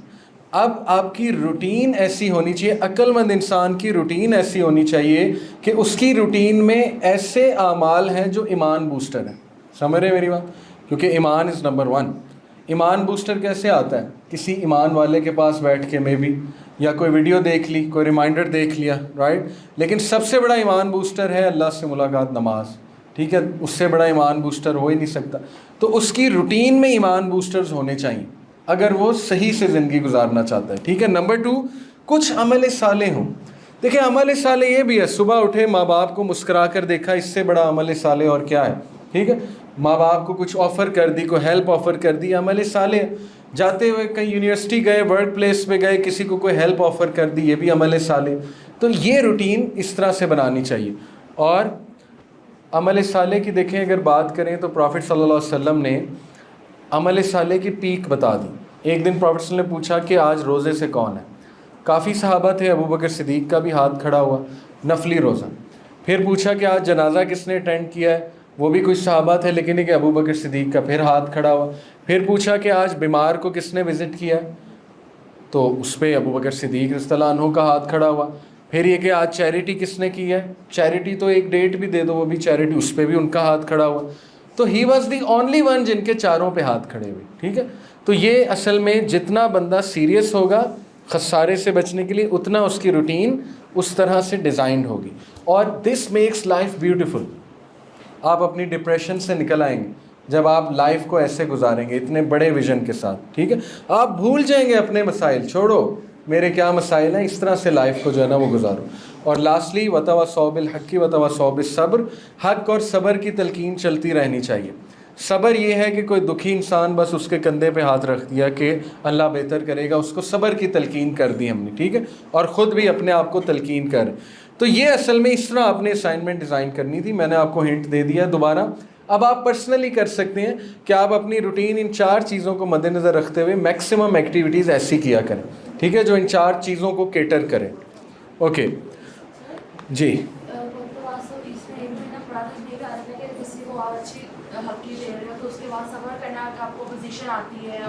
اب آپ کی روٹین ایسی ہونی چاہیے، عقل مند انسان کی روٹین ایسی ہونی چاہیے کہ اس کی روٹین میں ایسے اعمال ہیں جو ایمان بوسٹر ہیں. سمجھ رہے میری بات؟ کیونکہ ایمان از نمبر 1. ایمان بوسٹر کیسے آتا ہے؟ کسی ایمان والے کے پاس بیٹھ کے میں بھی، یا کوئی ویڈیو دیکھ لی، کوئی ریمائنڈر دیکھ لیا، رائٹ. لیکن سب سے بڑا ایمان بوسٹر ہے اللہ سے ملاقات، نماز. ٹھیک ہے، اس سے بڑا ایمان بوسٹر ہو ہی نہیں سکتا. تو اس کی روٹین میں ایمان بوسٹرز ہونے چاہیے اگر وہ صحیح سے زندگی گزارنا چاہتا ہے. ٹھیک ہے. نمبر 2 کچھ عمل صالح ہوں. دیکھیں عمل صالح یہ بھی ہے، صبح اٹھے ماں باپ کو مسکرا کر دیکھا، اس سے بڑا عمل صالح اور کیا ہے. ٹھیک ہے، ماں باپ کو کچھ آفر کر دی، کوئی ہیلپ آفر کر دی، عمل صالح. جاتے ہوئے کہیں یونیورسٹی گئے، ورک پلیس پہ گئے، کسی کو کوئی ہیلپ آفر کر دی، یہ بھی عمل صالح. تو یہ روٹین اس طرح سے بنانی چاہیے. اور عمل صالح کی دیکھیں اگر بات کریں تو پروفٹ صلی اللہ علیہ وسلم نے عمل صالح کی پیک بتا دی. ایک دن پروفٹ صلی اللہ علیہ وسلم نے پوچھا کہ آج روزے سے کون ہے؟ کافی صحابہ تھے، ابو بکر صدیق کا بھی ہاتھ کھڑا ہوا، نفلی روزہ. پھر پوچھا کہ آج جنازہ کس نے اٹینڈ کیا ہے؟ وہ بھی کچھ صحابہ تھے، لیکن کہ ابو بکر صدیق کا پھر ہاتھ کھڑا ہوا. پھر پوچھا کہ آج بیمار کو کس نے وزٹ کیا ہے؟ تو اس پہ ابو بکر صدیق رضی اللہ عنہ کا ہاتھ کھڑا ہوا. پھر یہ کہ آج چیریٹی کس نے کی ہے؟ چیریٹی تو ایک ڈیٹ بھی دے دو، وہ بھی چیریٹی، اس پہ بھی ان کا ہاتھ کھڑا ہوا. تو he was the only one جن کے چاروں پہ ہاتھ کھڑے ہوئے. ٹھیک ہے. تو یہ اصل میں جتنا بندہ سیریس ہوگا خسارے سے بچنے کے لیے، اتنا اس کی روٹین اس طرح سے ڈیزائنڈ ہوگی. اور دس میکس لائف بیوٹیفل. آپ اپنی ڈپریشن سے نکل آئیں گے جب آپ لائف کو ایسے گزاریں گے اتنے بڑے ویژن کے ساتھ. ٹھیک ہے، آپ بھول جائیں گے اپنے مسائل، چھوڑو میرے کیا مسائل ہیں، اس طرح سے لائف کو جو ہے نا وہ گزارو. اور لاسٹلی وتواصوا بالحق وتواصوا بالصبر، حق اور صبر کی تلقین چلتی رہنی چاہیے. صبر یہ ہے کہ کوئی دکھی انسان بس اس کے کندھے پہ ہاتھ رکھ دیا کہ اللہ بہتر کرے گا، اس کو صبر کی تلقین کر دی ہم نے. ٹھیک ہے، اور خود بھی اپنے آپ کو تلقین کر. تو یہ اصل میں اس طرح آپ نے اسائنمنٹ ڈیزائن کرنی تھی. میں نے آپ کو ہنٹ دے دیا دوبارہ. اب آپ پرسنلی کر سکتے ہیں کہ آپ اپنی روٹین ان 4 چیزوں کو مد نظر رکھتے ہوئے میکسیمم ایکٹیویٹیز ایسی کیا کریں. ٹھیک ہے، جو ان 4 چیزوں کو کیٹر کریں. اوکے جی.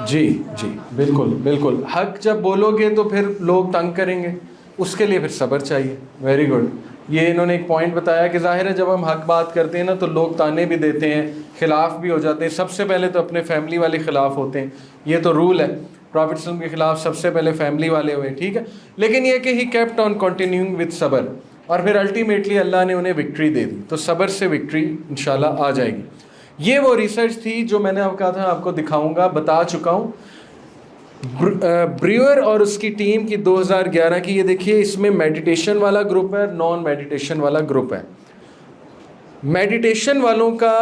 جی جی بالکل بالکل. حق جب بولو گے تو پھر لوگ تنگ کریں گے، اس کے لیے پھر صبر چاہیے. Very good. یہ انہوں نے ایک پوائنٹ بتایا کہ ظاہر ہے جب ہم حق بات کرتے ہیں نا تو لوگ تانے بھی دیتے ہیں، خلاف بھی ہو جاتے ہیں. سب سے پہلے تو اپنے فیملی والے خلاف ہوتے ہیں، یہ تو رول ہے. پروفٹ صلی اللہ علیہ وسلم کے خلاف سب سے پہلے فیملی والے ہوئے. ٹھیک ہے، لیکن یہ کہ he kept on continuing with صبر. اور پھر الٹیمیٹلی اللہ نے انہیں وکٹری دے دی. تو صبر سے وکٹری انشاءاللہ آ جائے گی. یہ وہ ریسرچ تھی جو میں نے آپ کہا تھا آپ کو دکھاؤں گا, بتا چکا ہوں. بریور اور اس کی ٹیم کی 2011 کی. یہ دیکھیے اس میں میڈیٹیشن والا گروپ ہے, نان میڈیٹیشن والا گروپ ہے. میڈیٹیشن والوں کا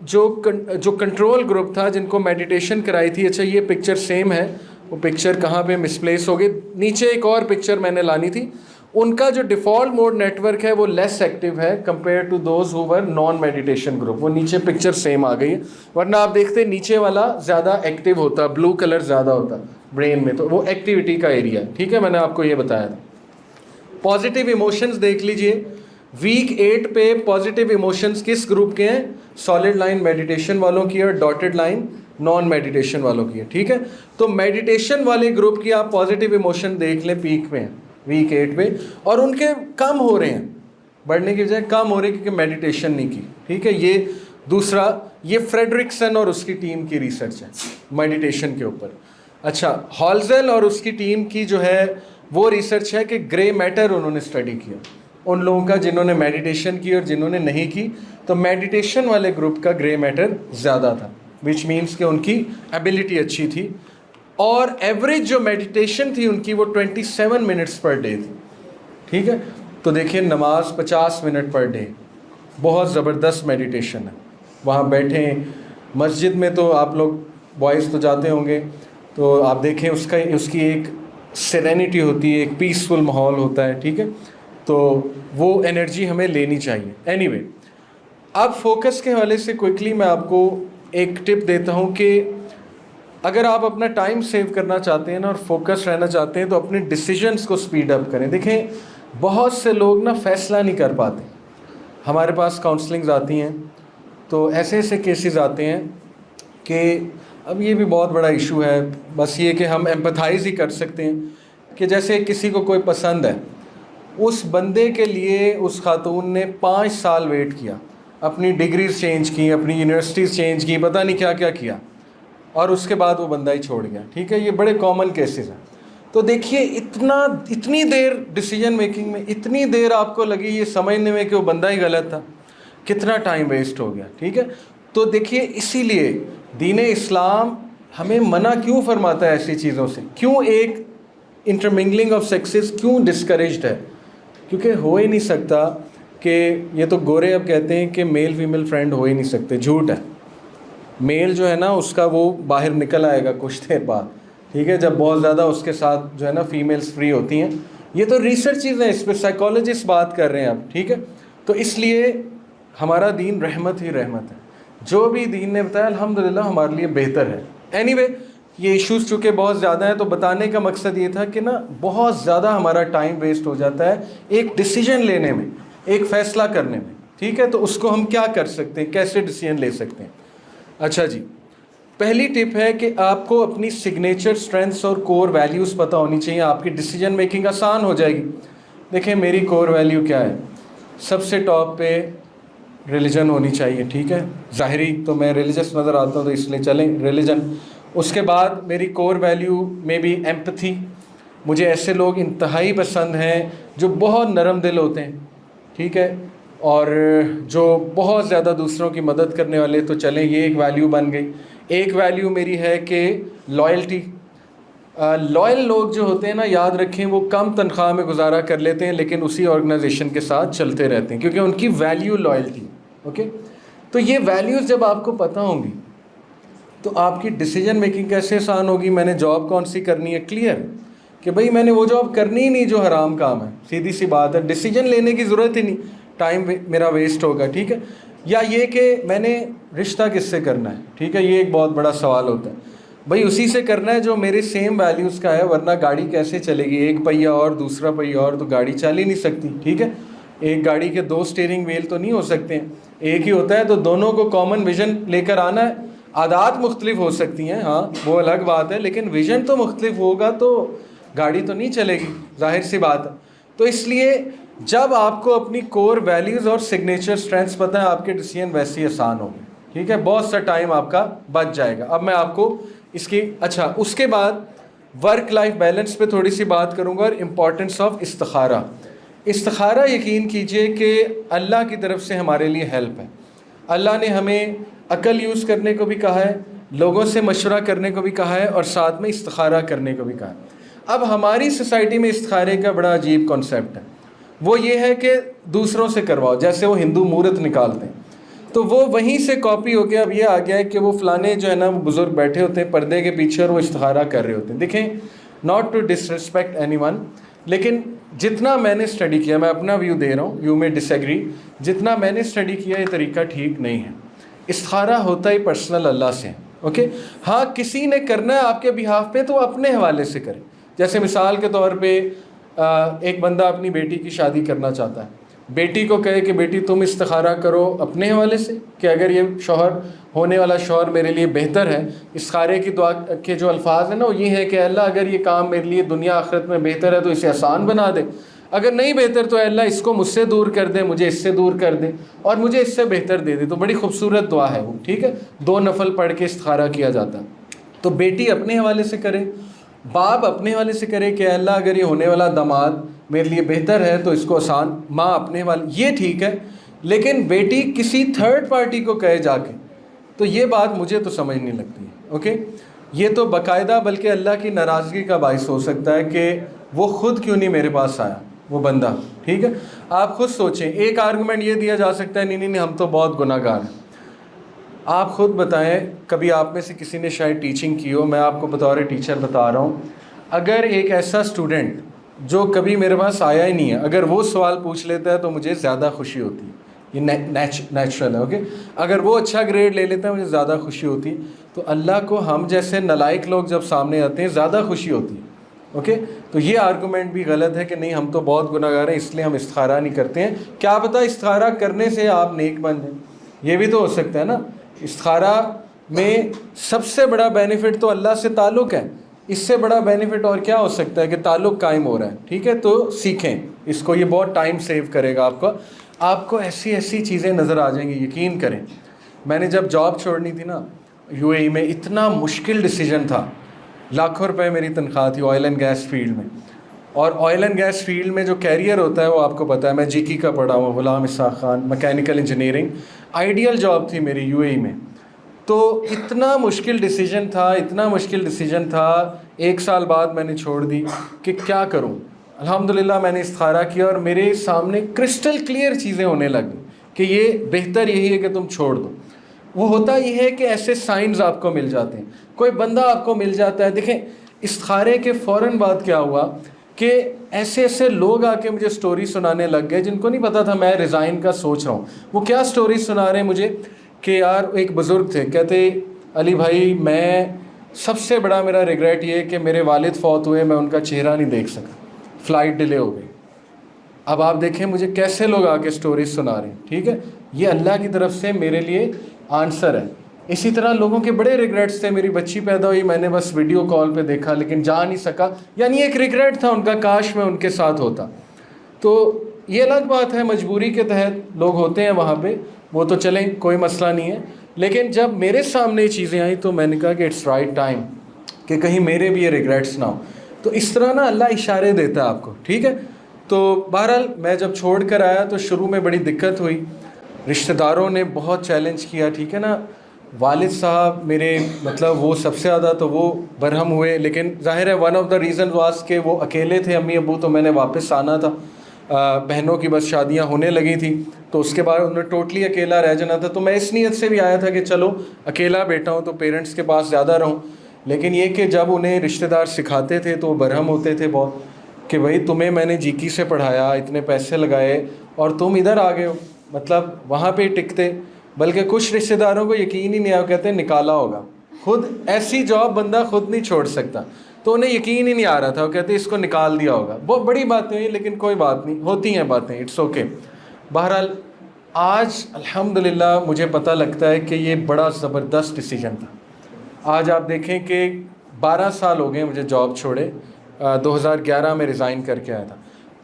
جو کنٹرول گروپ تھا جن کو میڈیٹیشن کرائی تھی, اچھا یہ پکچر سیم ہے, وہ پکچر کہاں پہ مسپلیس ہو گئی, نیچے ایک اور پکچر میں نے لانی تھی. ان کا جو ڈیفالٹ موڈ نیٹ ورک ہے وہ لیس ایکٹیو ہے compare to those who are non meditation group. وہ نیچے پکچر سیم آ گئی ہے, ورنہ آپ دیکھتے نیچے والا زیادہ ایکٹیو ہوتا, بلو کلر زیادہ ہوتا برین میں, تو وہ ایکٹیویٹی کا ایریا ہے. ٹھیک ہے, میں نے آپ کو یہ بتایا تھا. پازیٹیو ایموشنز دیکھ لیجئے, ویک 8 پہ پازیٹیو ایموشنز کس گروپ کے ہیں؟ سالڈ لائن میڈیٹیشن والوں کی اور ڈاٹڈ لائن نان میڈیٹیشن والوں کی ہے. ٹھیک ہے, تو میڈیٹیشن والے گروپ کی آپ پازیٹیو ایموشن دیکھ لیں, پیک پہ ہیں ویک 8 پہ, اور ان کے کم ہو رہے ہیں, بڑھنے کی بجائے کم ہو رہے ہیں کیونکہ میڈیٹیشن نہیں کی. ٹھیک ہے, یہ دوسرا, یہ فریڈرکسن اور اس کی ٹیم کی ریسرچ ہے میڈیٹیشن کے اوپر. اچھا, ہالزل اور اس کی ٹیم کی جو ہے وہ ریسرچ ہے کہ گرے میٹر انہوں نے اسٹڈی کیا ان لوگوں کا جنہوں نے میڈیٹیشن کی اور جنہوں نے نہیں کی. تو میڈیٹیشن والے گروپ کا گرے میٹر زیادہ تھا, وچ مینس کہ ان کی ایبلٹی اچھی تھی, اور ایوریج جو میڈیٹیشن تھی ان کی وہ 27 منٹس پر ڈے تھی. ٹھیک ہے, تو دیکھیے نماز 50 منٹ پر ڈے, بہت زبردست میڈیٹیشن ہے. وہاں بیٹھیں مسجد میں, تو آپ لوگ بوائز تو جاتے ہوں گے, تو آپ دیکھیں اس کی ایک سیرینٹی ہوتی ہے, ایک پیسفل ماحول ہوتا ہے. ٹھیک ہے, تو وہ انرجی ہمیں لینی چاہیے. اینی وے, اب فوکس کے حوالے سے کوئکلی میں آپ کو ایک ٹپ دیتا ہوں کہ اگر آپ اپنا ٹائم سیو کرنا چاہتے ہیں نا اور فوکس رہنا چاہتے ہیں تو اپنے ڈیسیجنس کو سپیڈ اپ کریں. دیکھیں بہت سے لوگ نا فیصلہ نہیں کر پاتے. ہمارے پاس کاؤنسلنگز آتی ہیں تو ایسے ایسے کیسز آتے ہیں کہ اب یہ بھی بہت بڑا ایشو ہے, بس یہ کہ ہم ایمپتھائز ہی کر سکتے ہیں کہ جیسے کسی کو کوئی پسند ہے, اس بندے کے لیے اس خاتون نے 5 سال ویٹ کیا, اپنی ڈگریز چینج کی, اپنی یونیورسٹیز چینج کی, پتہ نہیں کیا کیا کیا, اور اس کے بعد وہ بندہ ہی چھوڑ گیا. ٹھیک ہے, یہ بڑے کامن کیسز ہیں. تو دیکھیے اتنی دیر ڈیسیجن میکنگ میں, اتنی دیر آپ کو لگی یہ سمجھنے میں کہ وہ بندہ ہی غلط تھا, کتنا ٹائم ویسٹ ہو گیا. ٹھیک ہے, تو دیکھیے اسی لیے دین اسلام ہمیں منع کیوں فرماتا ہے ایسی چیزوں سے, کیوں ایک انٹرمنگلنگ آف سیکسز کیوں ڈسکریجڈ ہے, کیونکہ ہو ہی نہیں سکتا کہ یہ تو گورے اب کہتے ہیں کہ میل فیمیل فرینڈ ہو ہی نہیں سکتے, جھوٹ ہے. میل جو ہے نا اس کا وہ باہر نکل آئے گا کچھ دیر بعد. ٹھیک ہے, جب بہت زیادہ اس کے ساتھ جو ہے نا فیمیلز فری ہوتی ہیں. یہ تو ریسرچ چیزیں, اس پہ سائیکالوجسٹ بات کر رہے ہیں اب. ٹھیک ہے, تو اس لیے ہمارا دین رحمت ہی رحمت ہے. جو بھی دین نے بتایا الحمدللہ ہمارے لیے بہتر ہے. اینی وے, یہ ایشوز چونکہ بہت زیادہ ہیں تو بتانے کا مقصد یہ تھا کہ نا بہت زیادہ ہمارا ٹائم ویسٹ ہو جاتا ہے ایک ڈیسیجن لینے میں, ایک فیصلہ کرنے میں. ٹھیک ہے, تو اس کو ہم کیا کر سکتے ہیں, کیسے ڈیسیجن لے سکتے ہیں. اچھا جی, پہلی ٹپ ہے کہ آپ کو اپنی سگنیچر اسٹرینتھس اور کور ویلیوز پتہ ہونی چاہیے, آپ کی ڈیسیجن میکنگ آسان ہو جائے گی. دیکھیں میری کور ویلیو کیا ہے, سب سے ٹاپ پہ ریلیجن ہونی چاہیے. ٹھیک ہے, ظاہری تو میں ریلیجس نظر آتا ہوں تو اس لیے چلیں ریلیجن. اس کے بعد میری کور ویلیو میں بھی ایمپتھی, مجھے ایسے لوگ انتہائی پسند ہیں جو بہت نرم دل ہوتے ہیں. ٹھیک ہے, اور جو بہت زیادہ دوسروں کی مدد کرنے والے. تو چلیں یہ ایک ویلیو بن گئی. ایک ویلیو میری ہے کہ لائلٹی. لائل لوگ جو ہوتے ہیں نا, یاد رکھیں وہ کم تنخواہ میں گزارا کر لیتے ہیں لیکن اسی آرگنائزیشن کے ساتھ چلتے رہتے ہیں کیونکہ ان کی ویلیو لائلٹی. اوکے, تو یہ ویلیوز جب آپ کو پتہ ہوں گی تو آپ کی ڈیسیجن میکنگ کیسے آسان ہوگی. میں نے جاب کون سی کرنی ہے, کلیئر کہ بھائی میں نے وہ جاب کرنی ہی نہیں جو حرام کام ہے, سیدھی سی بات ہے. ڈیسیجن لینے کی ضرورت ہی نہیں, ٹائم میرا ویسٹ ہوگا. ٹھیک ہے, یا یہ کہ میں نے رشتہ کس سے کرنا ہے. ٹھیک ہے, یہ ایک بہت بڑا سوال ہوتا ہے. بھائی اسی سے کرنا ہے جو میرے سیم ویلیوز کا ہے, ورنہ گاڑی کیسے چلے گی, ایک پہیہ اور دوسرا پہیہ اور, تو گاڑی چل ہی نہیں سکتی. ٹھیک ہے, ایک گاڑی کے 2 اسٹیئرنگ ویل تو نہیں ہو سکتے ہیں, ایک ہی ہوتا ہے. تو دونوں کو کامن ویژن لے کر آنا ہے. عادات مختلف ہو سکتی ہیں, ہاں وہ الگ بات ہے, لیکن ویژن تو مختلف ہوگا تو گاڑی تو نہیں چلے گی, ظاہر سی بات ہے. تو اس لیے جب آپ کو اپنی کور ویلیوز اور سگنیچر اسٹرینتھس پتہ ہے, آپ کے ڈیسیجن ویسے ہی آسان ہوں گے. ٹھیک ہے, بہت سا ٹائم آپ کا بچ جائے گا. اب میں آپ کو اس کی اس کے بعد ورک لائف بیلنس پہ تھوڑی سی بات کروں گا, اور امپورٹنس آف استخارہ. استخارہ یقین کیجئے کہ اللہ کی طرف سے ہمارے لیے ہیلپ ہے. اللہ نے ہمیں عقل یوز کرنے کو بھی کہا ہے, لوگوں سے مشورہ کرنے کو بھی کہا ہے, اور ساتھ میں استخارہ کرنے کو بھی کہا ہے. اب ہماری سوسائٹی میں استخارے کا بڑا عجیب کانسیپٹ ہے. وہ یہ ہے کہ دوسروں سے کرواؤ, جیسے وہ ہندو مہورت نکالتے ہیں تو وہ وہیں سے کاپی ہو گیا. اب یہ آ گیا ہے کہ وہ فلانے جو ہے نا وہ بزرگ بیٹھے ہوتے ہیں پردے کے پیچھے اور وہ استخارہ کر رہے ہوتے ہیں. دیکھیں, ناٹ ٹو ڈسرسپیکٹ اینی ون, لیکن جتنا میں نے اسٹڈی کیا, میں اپنا ویو دے رہا ہوں, یو میں ڈس ایگری, جتنا میں نے اسٹڈی کیا یہ طریقہ ٹھیک نہیں ہے. استخارہ ہوتا ہی پرسنل اللہ سے, اوکے. ہاں کسی نے کرنا ہے آپ کے بہاف پہ تو اپنے حوالے سے کرے. جیسے مثال کے طور پہ ایک بندہ اپنی بیٹی کی شادی کرنا چاہتا ہے, بیٹی کو کہے کہ بیٹی تم استخارہ کرو اپنے حوالے سے کہ اگر یہ شوہر ہونے والا شوہر میرے لیے بہتر ہے. استخارے کی دعا کے جو الفاظ ہیں نا وہ یہ ہے کہ اللہ اگر یہ کام میرے لیے دنیا آخرت میں بہتر ہے تو اسے آسان بنا دے, اگر نہیں بہتر تو اللہ اس کو مجھ سے دور کر دے, مجھے اس سے دور کر دے اور مجھے اس سے بہتر دے دے. تو بڑی خوبصورت دعا ہے وہ, ٹھیک ہے. 2 نفل پڑھ کے استخارہ کیا جاتا ہے. تو بیٹی اپنے حوالے سے کرے, باپ اپنے حوالے سے کرے کہ اللہ اگر یہ ہونے والا داماد میرے لیے بہتر ہے تو اس کو آسان, ماں اپنے حوالے, یہ ٹھیک ہے. لیکن بیٹی کسی تھرڈ پارٹی کو کہے جا کے, تو یہ بات مجھے تو سمجھ نہیں لگتی ہے, اوکے. یہ تو باقاعدہ بلکہ اللہ کی ناراضگی کا باعث ہو سکتا ہے کہ وہ خود کیوں نہیں میرے پاس آیا وہ بندہ, ٹھیک ہے. آپ خود سوچیں. ایک آرگومنٹ یہ دیا جا سکتا ہے نہیں ہم تو بہت گناہ گار ہیں. آپ خود بتائیں, کبھی آپ میں سے کسی نے شاید ٹیچنگ کی ہو, میں آپ کو بطور ٹیچر بتا رہا ہوں, اگر ایک ایسا اسٹوڈنٹ جو کبھی میرے پاس آیا ہی نہیں ہے اگر وہ سوال پوچھ لیتا ہے تو مجھے زیادہ خوشی ہوتی ہے. یہ نیچرل ہے, اوکے. اگر وہ اچھا گریڈ لے لیتا ہے مجھے زیادہ خوشی ہوتی ہے. تو اللہ کو ہم جیسے نالائق لوگ جب سامنے آتے ہیں زیادہ خوشی ہوتی ہے, اوکے. تو یہ آرگومنٹ بھی غلط ہے کہ نہیں ہم تو بہت گناہ گار ہیں اس لیے ہم استخارہ نہیں کرتے ہیں. کیا پتہ استخارہ کرنے سے آپ نیک بن جائیں, یہ بھی تو ہو سکتا ہے نا. استخارہ میں سب سے بڑا بینیفٹ تو اللہ سے تعلق ہے, اس سے بڑا بینیفٹ اور کیا ہو سکتا ہے کہ تعلق قائم ہو رہا ہے, ٹھیک ہے. تو سیکھیں اس کو, یہ بہت ٹائم سیو کرے گا آپ کو ایسی ایسی چیزیں نظر آ جائیں گی, یقین کریں. میں نے جب جاب چھوڑنی تھی نا UAE میں, اتنا مشکل ڈیسیجن تھا. لاکھوں روپے میری تنخواہ تھی آئل اینڈ گیس فیلڈ میں, اور آئل اینڈ گیس فیلڈ میں جو کیریئر ہوتا ہے وہ آپ کو پتہ ہے. میں GK کا پڑھا ہوں, Ghulam Ishaq Khan, mechanical engineering, ideal job تھی میری UAE میں. تو اتنا مشکل ڈیسیجن تھا 1 سال بعد میں نے چھوڑ دی کہ کیا کروں. الحمدللہ میں نے استخارہ کیا اور میرے سامنے کرسٹل کلیئر چیزیں ہونے لگیں کہ یہ بہتر یہی ہے کہ تم چھوڑ دو. وہ ہوتا یہ ہے کہ ایسے سائنز آپ کو مل جاتے ہیں, کوئی بندہ آپ کو مل جاتا ہے. دیکھیں استخارے کے فوراً بعد کیا ہوا کہ ایسے لوگ آ کے مجھے سٹوری سنانے لگ گئے جن کو نہیں پتا تھا میں ریزائن کا سوچ رہا ہوں. وہ کیا سٹوری سنا رہے ہیں مجھے کہ یار, ایک بزرگ تھے, کہتے علی بھائی میں سب سے بڑا میرا ریگریٹ یہ ہے کہ میرے والد فوت ہوئے, میں ان کا چہرہ نہیں دیکھ سکا, فلائٹ ڈیلے ہو گئی. اب آپ دیکھیں مجھے کیسے لوگ آ کے سٹوریز سنا رہے ہیں, ٹھیک ہے. یہ اللہ کی طرف سے میرے لیے آنسر ہے. اسی طرح لوگوں کے بڑے ریگریٹس تھے, میری بچی پیدا ہوئی, میں نے بس ویڈیو کال پہ دیکھا لیکن جا نہیں سکا, یعنی ایک ریگریٹ تھا ان کا, کاش میں ان کے ساتھ ہوتا. تو یہ الگ بات ہے, مجبوری کے تحت لوگ ہوتے ہیں وہاں پہ, وہ تو چلیں کوئی مسئلہ نہیں ہے. لیکن جب میرے سامنے یہ چیزیں آئیں تو میں نے کہا کہ اٹس رائٹ ٹائم کہ کہیں میرے بھی یہ ریگریٹس نہ ہو. تو اس طرح نا اللہ اشارے دیتا ہے آپ کو, ٹھیک ہے. تو بہرحال میں جب چھوڑ کر آیا تو شروع میں بڑی دقت ہوئی, رشتہ داروں نے بہت چیلنج کیا, ٹھیک ہے نا. والد صاحب میرے مطلب وہ سب سے زیادہ تو وہ برہم ہوئے, لیکن ظاہر ہے one of the reason was کہ وہ اکیلے تھے, امی ابو, تو میں نے واپس آنا تھا, بہنوں کی بس شادیاں ہونے لگی تھیں تو اس کے بعد انہوں نے ٹوٹلی اکیلا رہ جانا تھا. تو میں اس نیت سے بھی آیا تھا کہ چلو اکیلا بیٹا ہوں تو پیرنٹس کے پاس زیادہ رہوں. لیکن یہ کہ جب انہیں رشتہ دار سکھاتے تھے تو وہ برہم ہوتے تھے بہت کہ بھائی تمہیں میں نے GK سے پڑھایا, اتنے پیسے لگائے اور تم ادھر آ گئے ہو, مطلب وہاں پہ ٹکتے. بلکہ کچھ رشتہ داروں کو یقین ہی نہیں آیا, کہتے ہیں نکالا ہوگا. خود ایسی جاب بندہ خود نہیں چھوڑ سکتا, تو انہیں یقین ہی نہیں آ رہا تھا, وہ کہتے ہیں اس کو نکال دیا ہوگا. بہت بڑی باتیں ہوئی لیکن کوئی بات نہیں, ہوتی ہیں باتیں, اٹس اوکے. بہرحال آج الحمدللہ مجھے پتہ لگتا ہے کہ یہ بڑا زبردست ڈیسیجن تھا. آج آپ دیکھیں کہ 12 سال ہو گئے مجھے جاب چھوڑے, 2011 میں ریزائن کر کے آیا تھا.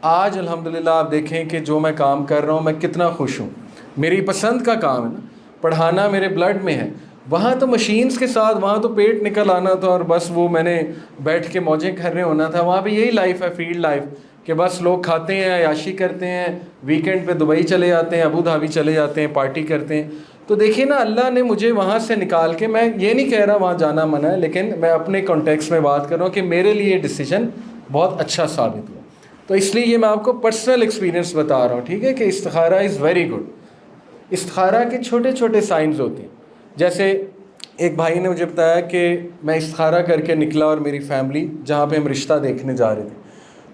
آج الحمدللہ آپ دیکھیں کہ جو میں کام کر رہا ہوں میں کتنا خوش ہوں. میری پسند کا کام ہے نا, پڑھانا میرے بلڈ میں ہے. وہاں تو مشینز کے ساتھ, وہاں تو پیٹ نکل آنا تھا اور بس وہ میں نے بیٹھ کے موجیں کر رہے ہونا تھا. وہاں پہ یہی لائف ہے, فیلڈ لائف. کہ بس لوگ کھاتے ہیں، عیاشی کرتے ہیں، ویکینڈ پہ دبئی چلے جاتے ہیں، ابو دھابی چلے جاتے ہیں، پارٹی کرتے ہیں. تو دیکھیے نا، اللہ نے مجھے وہاں سے نکال کے، میں یہ نہیں کہہ رہا وہاں جانا منع ہے، لیکن میں اپنے کانٹیکس میں بات کر رہا ہوں کہ میرے لیے یہ ڈیسیجن بہت اچھا ثابت ہوا. تو اس لیے یہ میں آپ کو پرسنل ایکسپیرینس بتا رہا ہوں، ٹھیک ہے، کہ استخارہ از ویری گڈ. استخارہ کے چھوٹے چھوٹے سائنز ہوتے ہیں. جیسے ایک بھائی نے مجھے بتایا کہ میں استخارہ کر کے نکلا اور میری فیملی جہاں پہ ہم رشتہ دیکھنے جا رہے تھے،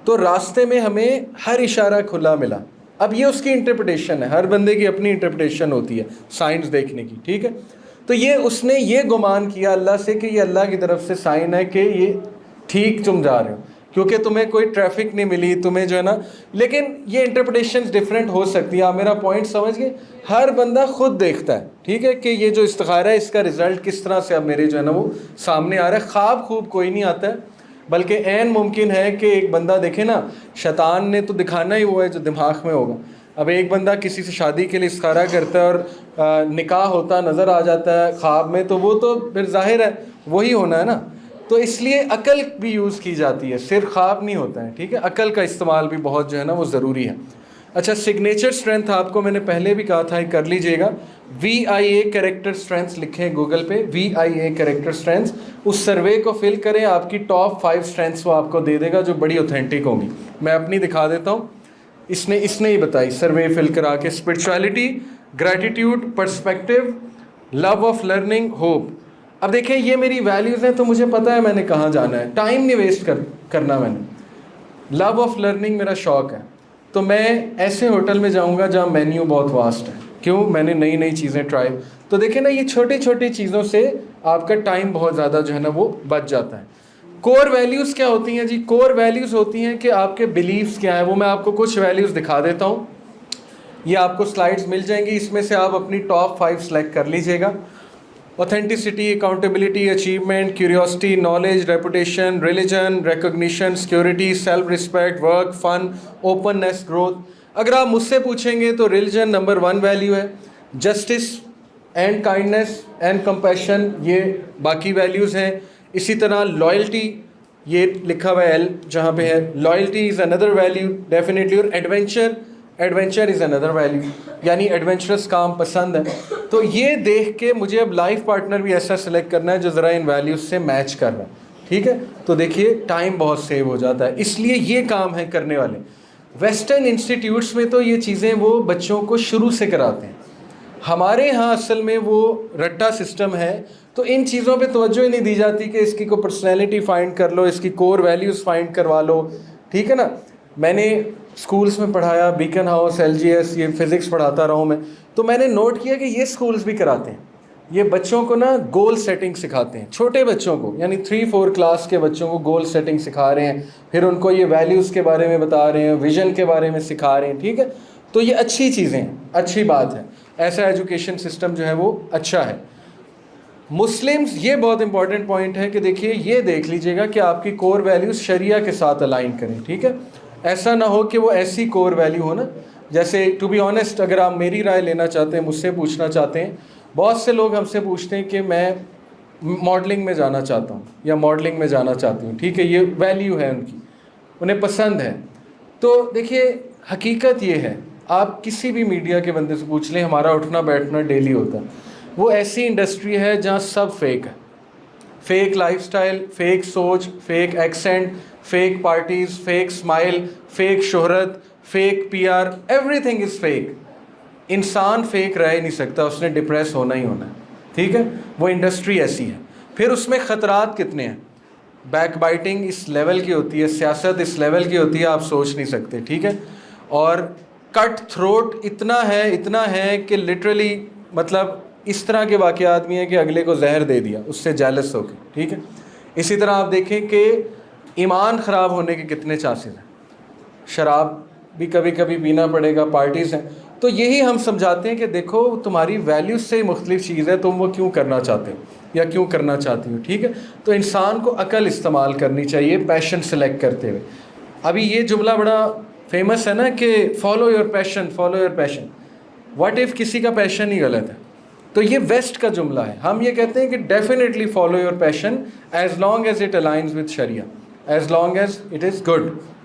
تو راستے میں ہمیں ہر اشارہ کھلا ملا. اب یہ اس کی انٹرپریٹیشن ہے، ہر بندے کی اپنی انٹرپریٹیشن ہوتی ہے سائنس دیکھنے کی، ٹھیک ہے. تو اس نے یہ گمان کیا اللہ سے کہ یہ اللہ کی طرف سے سائن ہے کہ یہ ٹھیک تم جا رہے ہو، کیونکہ تمہیں کوئی ٹریفک نہیں ملی، تمہیں جو ہے نا. لیکن یہ انٹرپریٹیشنز ڈفرینٹ ہو سکتی ہیں. آپ میرا پوائنٹ سمجھ گئے؟ ہر بندہ خود دیکھتا ہے، ٹھیک ہے، کہ یہ جو استخارہ ہے اس کا رزلٹ کس طرح سے اب میرے جو ہے نا وہ سامنے آ رہا ہے. خواب خوب کوئی نہیں آتا ہے، بلکہ عین ممکن ہے کہ ایک بندہ دیکھے نا، شیطان نے تو دکھانا ہی ہوا ہے جو دماغ میں ہوگا. اب ایک بندہ کسی سے شادی کے لیے استخارہ کرتا ہے اور نکاح ہوتا نظر آ جاتا ہے خواب میں، تو وہ تو پھر ظاہر ہے وہی ہونا ہے نا. تو اس لیے عقل بھی یوز کی جاتی ہے، صرف خواب نہیں ہوتا ہے، ٹھیک ہے. عقل کا استعمال بھی بہت جو ہے نا وہ ضروری ہے. اچھا، سگنیچر اسٹرینتھ آپ کو میں نے پہلے بھی کہا تھا، کر لیجئے گا. VIA کریکٹر اسٹرینتھس لکھیں گوگل پہ، VIA کریکٹر اسٹرینتھس. اس سروے کو فل کریں، آپ کی ٹاپ 5 اسٹرینتھس وہ آپ کو دے دے گا جو بڑی اوتھینٹک ہوں گی. میں اپنی دکھا دیتا ہوں. اس نے ہی بتائی سروے فل کرا کے: spirituality, gratitude, perspective, love of learning, hope. اب دیکھیں یہ میری ویلیوز ہیں، تو مجھے پتہ ہے میں نے کہاں جانا ہے، ٹائم نہیں ویسٹ کرنا میں نے. لو آف لرننگ میرا شوق ہے، تو میں ایسے ہوٹل میں جاؤں گا جہاں مینیو بہت واسٹ ہے. کیوں؟ میں نے نئی نئی چیزیں ٹرائی. تو دیکھیں نا، یہ چھوٹی چھوٹی چیزوں سے آپ کا ٹائم بہت زیادہ جو ہے نا وہ بچ جاتا ہے. کور ویلیوز کیا ہوتی ہیں جی؟ کور ویلیوز ہوتی ہیں کہ آپ کے بلیفس کیا ہیں. وہ میں آپ کو کچھ ویلیوز دکھا دیتا ہوں، یہ آپ کو سلائڈز مل جائیں گی، اس میں سے آپ اپنی ٹاپ 5 سلیکٹ کر لیجئے گا. Authenticity, accountability, achievement, curiosity, knowledge, reputation, religion, recognition, security, self respect, work, fun, openness, growth. اگر آپ مجھ سے پوچھیں گے تو ریلیجن نمبر 1 ویلیو ہے. Justice and kindness and compassion, یہ باقی ویلیوز ہیں. اسی طرح لائلٹی، یہ لکھا ہوا ہے ایل جہاں پہ ہے، لائلٹی از اندر ویلیو ڈیفینیٹلی. اور ایڈونچر از اندر ویلیو، یعنی ایڈونچرس کام پسند ہے. تو یہ دیکھ کے مجھے اب لائف پارٹنر بھی ایسا سلیکٹ کرنا ہے جو ذرا ان ویلیوز سے میچ کر رہا ہے، ٹھیک ہے. تو دیکھیے ٹائم بہت سیو ہو جاتا ہے. اس لیے یہ کام ہے کرنے والے. ویسٹرن انسٹیٹیوٹس میں تو یہ چیزیں وہ بچوں کو شروع سے کراتے ہیں. ہمارے ہاں اصل میں وہ رٹا سسٹم ہے، تو ان چیزوں پہ توجہ ہی نہیں دی جاتی کہ اس کی کوئی پرسنالٹی فائنڈ کر لو، اس کی کور ویلیوز فائنڈ کروا لو، ٹھیک ہے نا. میں نے اسکولس میں پڑھایا، بیکن ہاؤس، LGS، یہ فزکس پڑھاتا رہا ہوں میں. تو میں نے نوٹ کیا کہ یہ اسکولس بھی کراتے ہیں. یہ بچوں کو نا گول سیٹنگ سکھاتے ہیں، چھوٹے بچوں کو، یعنی 3-4 کلاس کے بچوں کو گول سیٹنگ سکھا رہے ہیں. پھر ان کو یہ ویلیوز کے بارے میں بتا رہے ہیں، ویژن کے بارے میں سکھا رہے ہیں، ٹھیک ہے. تو یہ اچھی چیزیں ہیں، اچھی بات ہے. ایسا ایجوکیشن سسٹم جو ہے وہ اچھا ہے. مسلمز، یہ بہت امپورٹنٹ پوائنٹ ہے کہ دیکھیے یہ دیکھ لیجئے گا کہ آپ کی کور ویلیوز شریعہ کے ساتھ الائن کریں، ٹھیک ہے. ایسا نہ ہو کہ وہ ایسی کور ویلیو ہو نا، جیسے ٹو بی آنیسٹ اگر آپ میری رائے لینا چاہتے ہیں، مجھ سے پوچھنا چاہتے ہیں، بہت سے لوگ ہم سے پوچھتے ہیں کہ میں ماڈلنگ میں جانا چاہتا ہوں یا ماڈلنگ میں جانا چاہتی ہوں، ٹھیک ہے. یہ ویلیو ہے ان کی، انہیں پسند ہے. تو دیکھیے حقیقت یہ ہے، آپ کسی بھی میڈیا کے بندے سے پوچھ لیں، ہمارا اٹھنا بیٹھنا ڈیلی ہوتا ہے. وہ ایسی انڈسٹری ہے جہاں سب فیک ہے. فیک لائف سٹائل، فیک سوچ، fake accent, fake parties, fake smile, fake شہرت، fake PR، everything is fake. انسان فیک رہ ہی نہیں سکتا، اس نے ڈپریس ہونا ہی ہونا ہے، ٹھیک ہے. وہ انڈسٹری ایسی ہے. پھر اس میں خطرات کتنے ہیں. بیک بائٹنگ اس لیول کی ہوتی ہے، سیاست اس لیول کی ہوتی ہے، آپ سوچ نہیں سکتے، ٹھیک ہے. اور کٹ تھروٹ اتنا ہے کہ لٹرلی مطلب اس طرح کے واقعات بھی ہیں کہ اگلے کو زہر دے دیا اس سے جیلس ہو کے، ٹھیک ہے. اسی طرح آپ دیکھیں کہ ایمان خراب ہونے کے کتنے چانسز ہیں. شراب بھی کبھی کبھی پینا پڑے گا، پارٹیز ہیں. تو یہی ہم سمجھاتے ہیں کہ دیکھو تمہاری ویلیوز سے مختلف چیز ہے، تم وہ کیوں کرنا چاہتے ہو یا کیوں کرنا چاہتی ہو، ٹھیک ہے. تو انسان کو عقل استعمال کرنی چاہیے پیشن سلیکٹ کرتے ہوئے. ابھی یہ جملہ بڑا فیمس ہے نا کہ follow your passion, follow your passion. What if کسی کا پیشن ہی غلط ہے؟ تو یہ ویسٹ کا جملہ ہے. ہم یہ کہتے ہیں کہ definitely follow your passion as long as it aligns with شریعہ، as long as it is good,